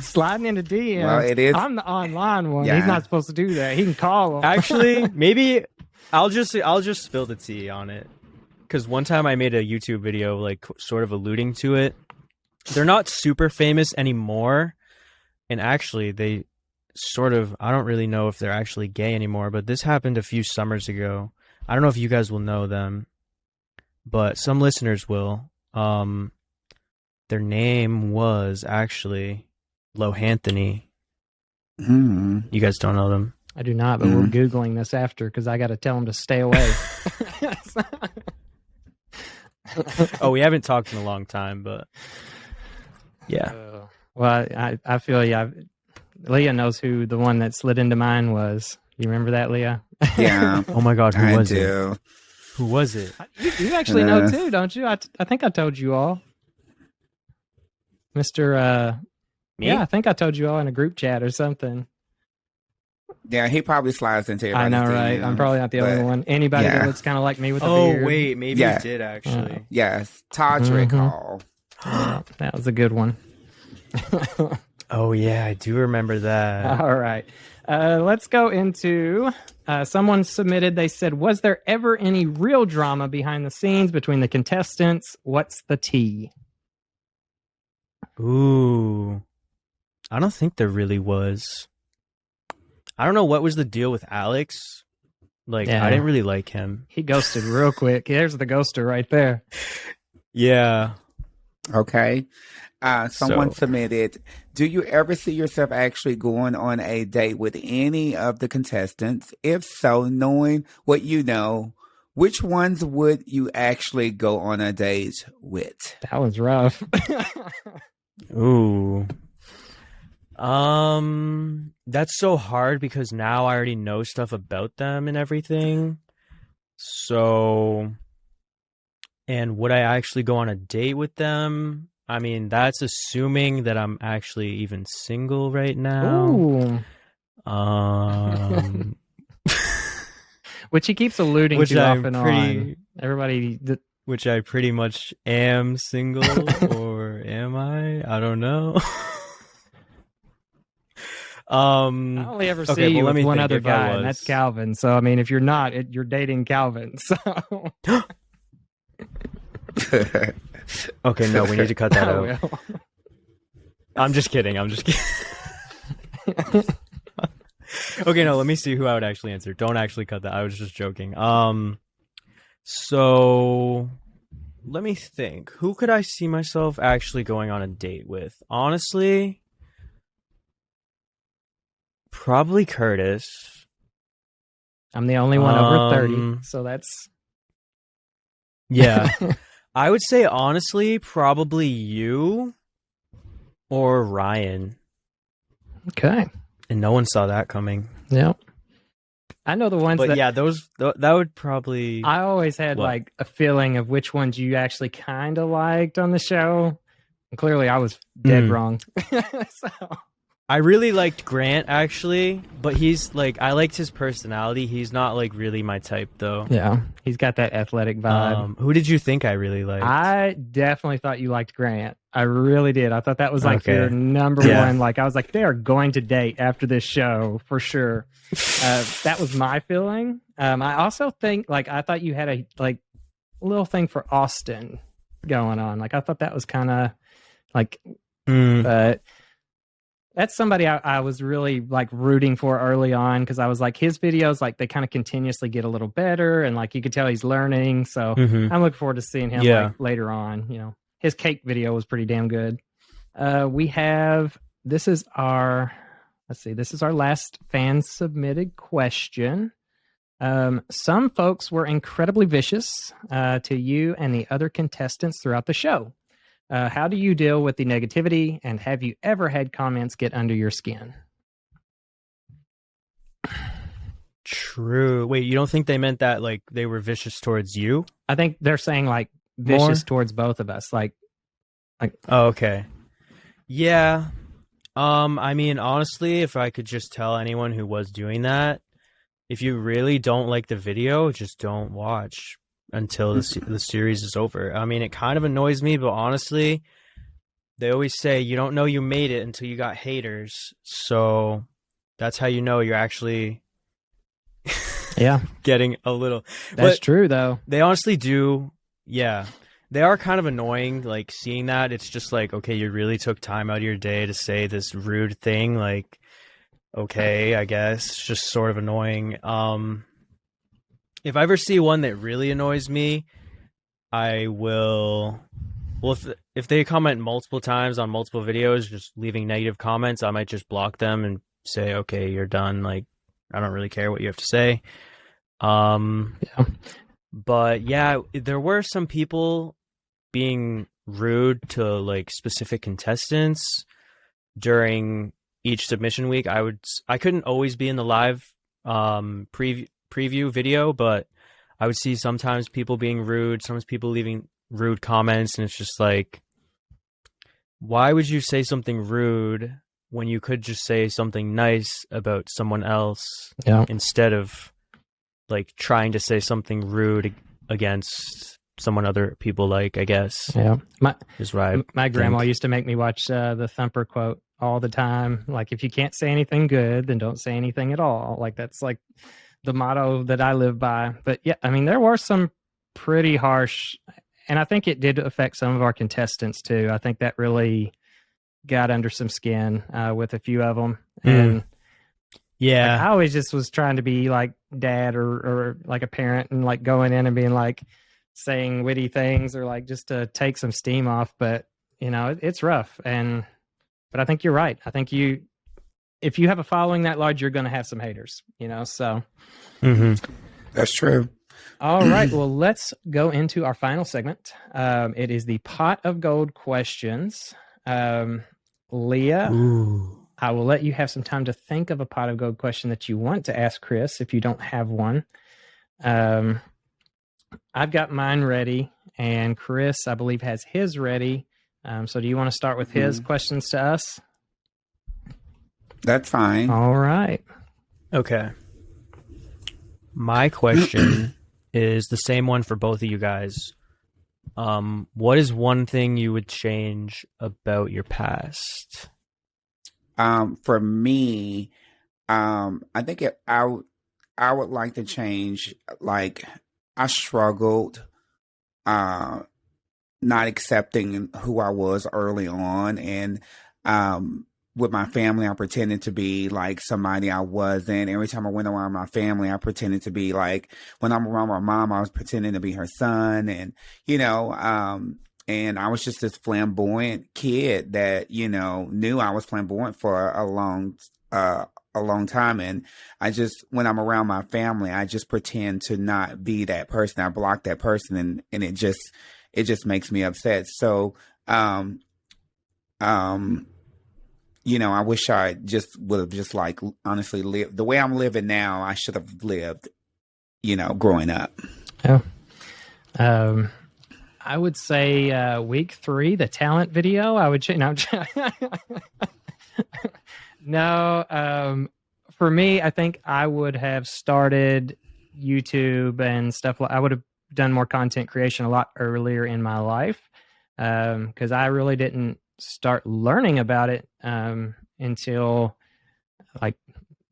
Sliding into DMs. Well, it is. I'm the online one. Yeah. He's not supposed to do that. He can call him. Actually, maybe I'll just spill the tea on it. Because one time I made a YouTube video, like sort of alluding to it. They're not super famous anymore. And actually, they sort of, I don't really know if they're actually gay anymore, but this happened a few summers ago. I don't know if you guys will know them, but some listeners will. Their name was actually Lohanthony. You guys don't know them? I do not, but we're Googling this after because I got to tell him to stay away. Oh, we haven't talked in a long time, but yeah. Well, I feel Leah knows who the one that slid into mine was. You remember that, Leah? Yeah. Oh my God, who was it? Do. Who was it? You actually know too, don't you? I think I told you all. Mr. Me? Yeah, I think I told you all in a group chat or something. Yeah, he probably slides into everybody's I know, right? DMs, I'm probably not the only one. Anybody that looks kind of like me with a beard. Oh, wait, maybe you did actually. Yes, Todrick Hall. That was a good one. Oh, yeah, I do remember that. All right. Let's go into someone submitted. They said, was there ever any real drama behind the scenes between the contestants? What's the tea? Ooh. I don't think there really was. I don't know what was the deal with Alex. Like, I didn't really like him. He ghosted real quick. There's the ghoster right there. Yeah. Okay. Someone submitted, do you ever see yourself actually going on a date with any of the contestants? If so, knowing what you know, which ones would you actually go on a date with? That was rough. Ooh. That's so hard because now I already know stuff about them and everything. So, and would I actually go on a date with them? I mean, that's assuming that I'm actually even single right now. Ooh. Which he keeps alluding Which to off I'm and pretty- on. Everybody, Which I pretty much am single, or am I? I don't know. I only ever see you with one other guy, and that's Calvin. So I mean, if you're not, you're dating Calvin. So Okay, no, we need to cut that I out. will. I'm just kidding. Okay, no, let me see who I would actually answer. Don't actually cut that. I was just joking. So let me think. Who could I see myself actually going on a date with? Honestly, probably Kurtis. I'm the only one over 30, so that's yeah. I would say honestly, probably you or Ryan. Okay. And no one saw that coming. Yep. I know the ones But that... yeah, that would probably... I always had like a feeling of which ones you actually kind of liked on the show. And clearly I was dead wrong. So... I really liked Grant, actually, but he's like, I liked his personality. He's not like really my type, though. Yeah, he's got that athletic vibe. Who did you think I really liked? I definitely thought you liked Grant. I really did. I thought that was like your number one. Like, I was like, they are going to date after this show for sure. That was my feeling. I also think, like, I thought you had a like little thing for Austin going on. Like, I thought that was kind of like, but. That's somebody I was really like rooting for early on, because I was like, his videos, like they kind of continuously get a little better, and like you could tell he's learning. So I'm looking forward to seeing him like later on. You know, his cake video was pretty damn good. This is our last fan submitted question. Some folks were incredibly vicious to you and the other contestants throughout the show. How do you deal with the negativity, and have you ever had comments get under your skin? True. Wait, you don't think they meant that like they were vicious towards you? I think they're saying like vicious towards both of us. Like, oh, okay. Yeah. I mean, honestly, if I could just tell anyone who was doing that, if you really don't like the video, just don't watch until the series is over. I mean, it kind of annoys me, but honestly, they always say you don't know you made it until you got haters. So that's how you know you're actually getting a little... That's true, though. They honestly do. Yeah. They are kind of annoying, like, seeing that. It's just like, okay, you really took time out of your day to say this rude thing. Like, okay, I guess. It's just sort of annoying. If I ever see one that really annoys me, I will... Well, if they comment multiple times on multiple videos, just leaving negative comments, I might just block them and say, okay, you're done. Like, I don't really care what you have to say. But yeah, there were some people being rude to like specific contestants during each submission week. I couldn't always be in the live preview video, but I would see sometimes people being rude, sometimes people leaving rude comments, and it's just like, why would you say something rude when you could just say something nice about someone else instead of like trying to say something rude against someone other people like, I guess. Yeah. My grandma used to make me watch the Thumper quote all the time. Like, if you can't say anything good, then don't say anything at all. Like, that's like the motto that I live by. But yeah, I mean, there were some pretty harsh, and I think it did affect some of our contestants too. I think that really got under some skin with a few of them. And yeah, like, I always just was trying to be like dad or like a parent, and like going in and being like saying witty things or like just to take some steam off. But you know, it's rough. But I think you're right. I think if you have a following that large, you're going to have some haters, you know? So that's true. All right. Well, let's go into our final segment. It is the pot of gold questions. Leah, I will let you have some time to think of a pot of gold question that you want to ask Chris if you don't have one. I've got mine ready, and Chris, I believe, has his ready. So do you want to start with his questions to us? That's fine. All right. Okay. My question is the same one for both of you guys. What is one thing you would change about your past? For me, I think I would like to change. Like, I struggled, not accepting who I was early on, and with my family, I pretended to be like somebody I wasn't. Every time I went around my family, I pretended to be like, when I'm around my mom, I was pretending to be her son, and and I was just this flamboyant kid that knew I was flamboyant for a long time. And I just, when I'm around my family, I just pretend to not be that person. I block that person, and it just makes me upset. So, I wish I just would have just like honestly lived the way I'm living now. I should have lived, growing up. Yeah. I would say week 3, the talent video. I would change. No, for me, I think I would have started YouTube and stuff. I would have done more content creation a lot earlier in my life, because I really didn't start learning about it until like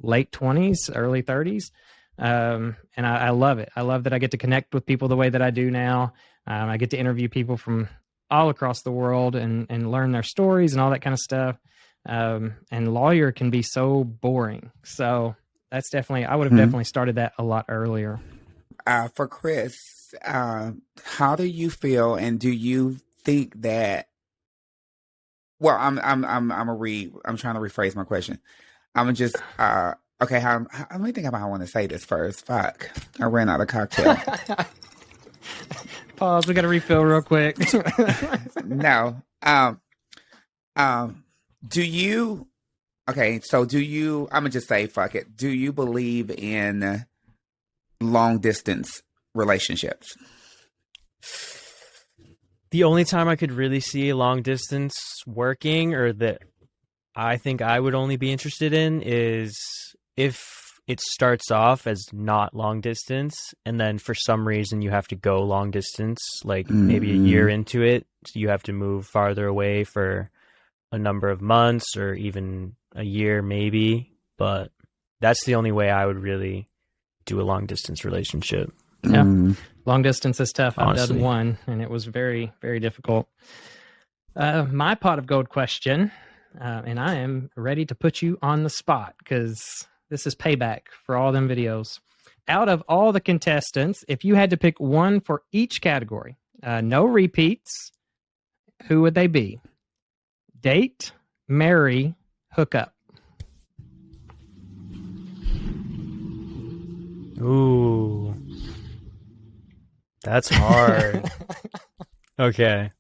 late 20s, early 30s. And I love it. I love that I get to connect with people the way that I do now. I get to interview people from all across the world and learn their stories and all that kind of stuff. And lawyer can be so boring. So that's definitely, I would have definitely started that a lot earlier. For Chris, how do you feel, and do you think that? Well, I'm trying to rephrase my question. I'm just okay. Let me think about how I want to say this first. Fuck, I ran out of cocktail. Pause. We got to refill real quick. No. Do you? Okay, so do you? I'm gonna just say fuck it. Do you believe in long distance relationships? The only time I could really see long distance working, or that I think I would only be interested in, is if it starts off as not long distance, and then for some reason you have to go long distance, like maybe a year into it, so you have to move farther away for a number of months or even a year maybe. But that's the only way I would really do a long distance relationship. Yeah. Long distance is tough. Honestly. I've done one, and it was very, very difficult. My pot of gold question, and I am ready to put you on the spot because this is payback for all them videos. Out of all the contestants, if you had to pick one for each category, no repeats, who would they be? Date, marry, hook up. Ooh. That's hard. Okay.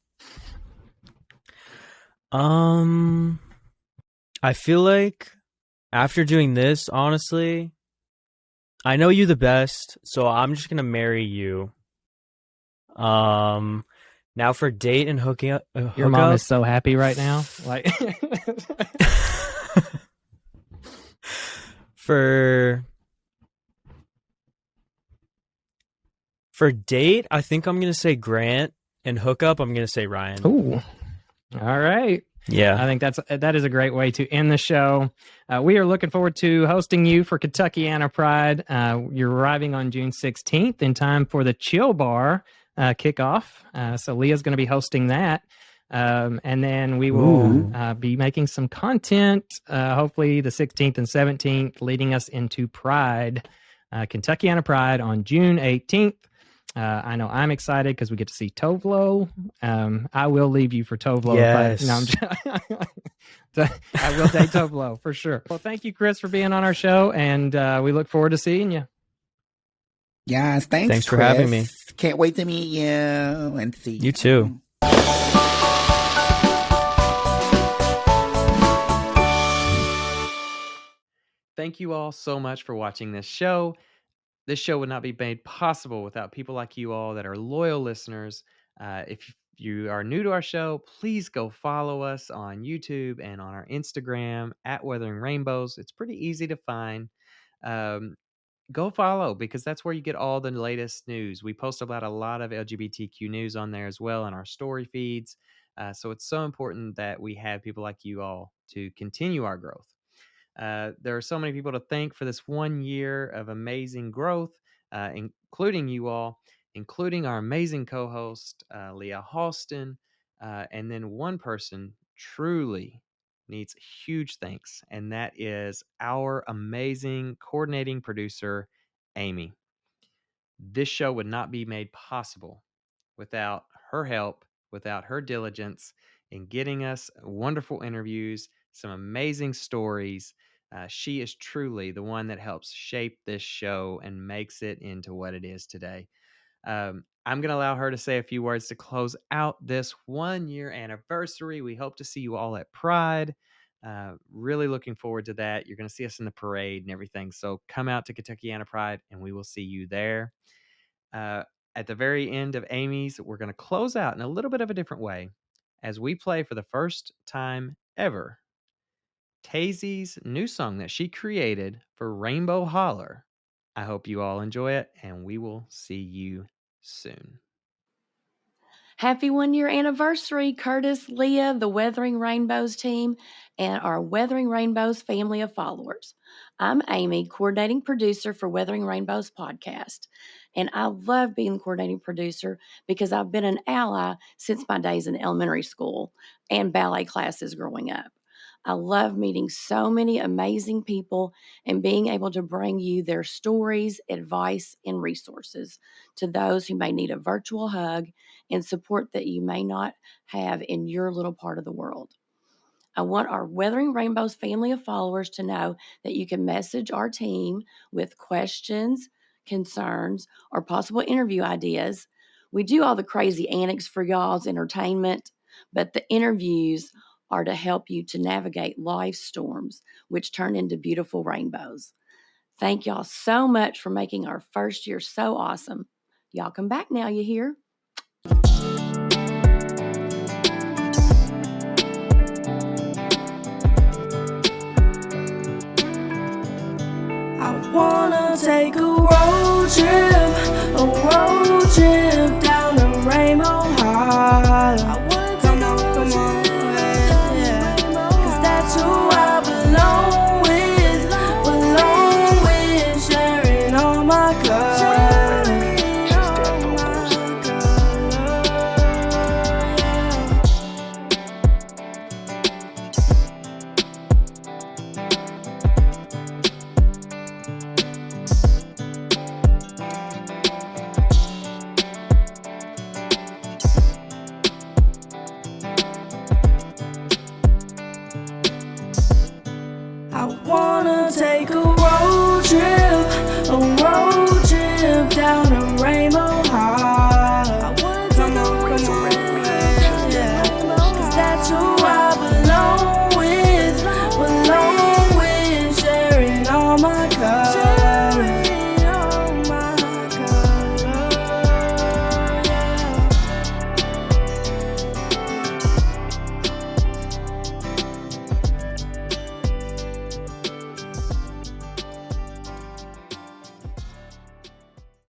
I feel like after doing this, honestly, I know you the best, so I'm just gonna marry you. Now for date and hooking up. Your mom is so happy right now. Like For date, I think I'm going to say Grant, and hookup, I'm going to say Ryan. Ooh. All right. Yeah. I think that is a great way to end the show. We are looking forward to hosting you for Kentuckiana Pride. You're arriving on June 16th in time for the Chill Bar kickoff. So Leah's going to be hosting that. And then we will be making some content, hopefully the 16th and 17th, leading us into Pride, Kentuckiana Pride on June 18th. I know I'm excited because we get to see Tovlo. I will leave you for Tovlo. Yes. I will take Tovlo for sure. Well, thank you, Chris, for being on our show, and we look forward to seeing you. Yes, Thanks for Chris. having me. Can't wait to meet you and see you. You too. Thank you all so much for watching this show. This show would not be made possible without people like you all that are loyal listeners. If you are new to our show, please go follow us on YouTube and on our Instagram at Weathering Rainbows. It's pretty easy to find. Go follow, because that's where you get all the latest news. We post about a lot of LGBTQ news on there as well in our story feeds. So it's so important that we have people like you all to continue our growth. There are so many people to thank for this 1 year of amazing growth, including you all, including our amazing co-host, Leah Halston, and then one person truly needs huge thanks, and that is our amazing coordinating producer, Amy. This show would not be made possible without her help, without her diligence in getting us wonderful interviews, some amazing stories. She is truly the one that helps shape this show and makes it into what it is today. I'm going to allow her to say a few words to close out this 1 year anniversary. We hope to see you all at Pride. Really looking forward to that. You're going to see us in the parade and everything. So come out to Kentuckiana Pride and we will see you there. At the very end of Amy's, we're going to close out in a little bit of a different way as we play for the first time ever Tayzzy's new song that she created for Rainbow Holler. I hope you all enjoy it, and we will see you soon. Happy 1 year anniversary, Kurtis, Leah, the Weathering Rainbows team, and our Weathering Rainbows family of followers. I'm Amy, coordinating producer for Weathering Rainbows podcast. And I love being the coordinating producer because I've been an ally since my days in elementary school and ballet classes growing up. I love meeting so many amazing people and being able to bring you their stories, advice, and resources to those who may need a virtual hug and support that you may not have in your little part of the world. I want our Weathering Rainbows family of followers to know that you can message our team with questions, concerns, or possible interview ideas. We do all the crazy antics for y'all's entertainment, but the interviews are to help you to navigate life's storms, which turn into beautiful rainbows. Thank y'all so much for making our first year so awesome. Y'all come back now, you hear? I wanna take a road trip down the Rainbow Holler. I wanna take a road trip down the Rainbow Holler. 'Cause that's who I belong with, sharing all my colors. I wanna take a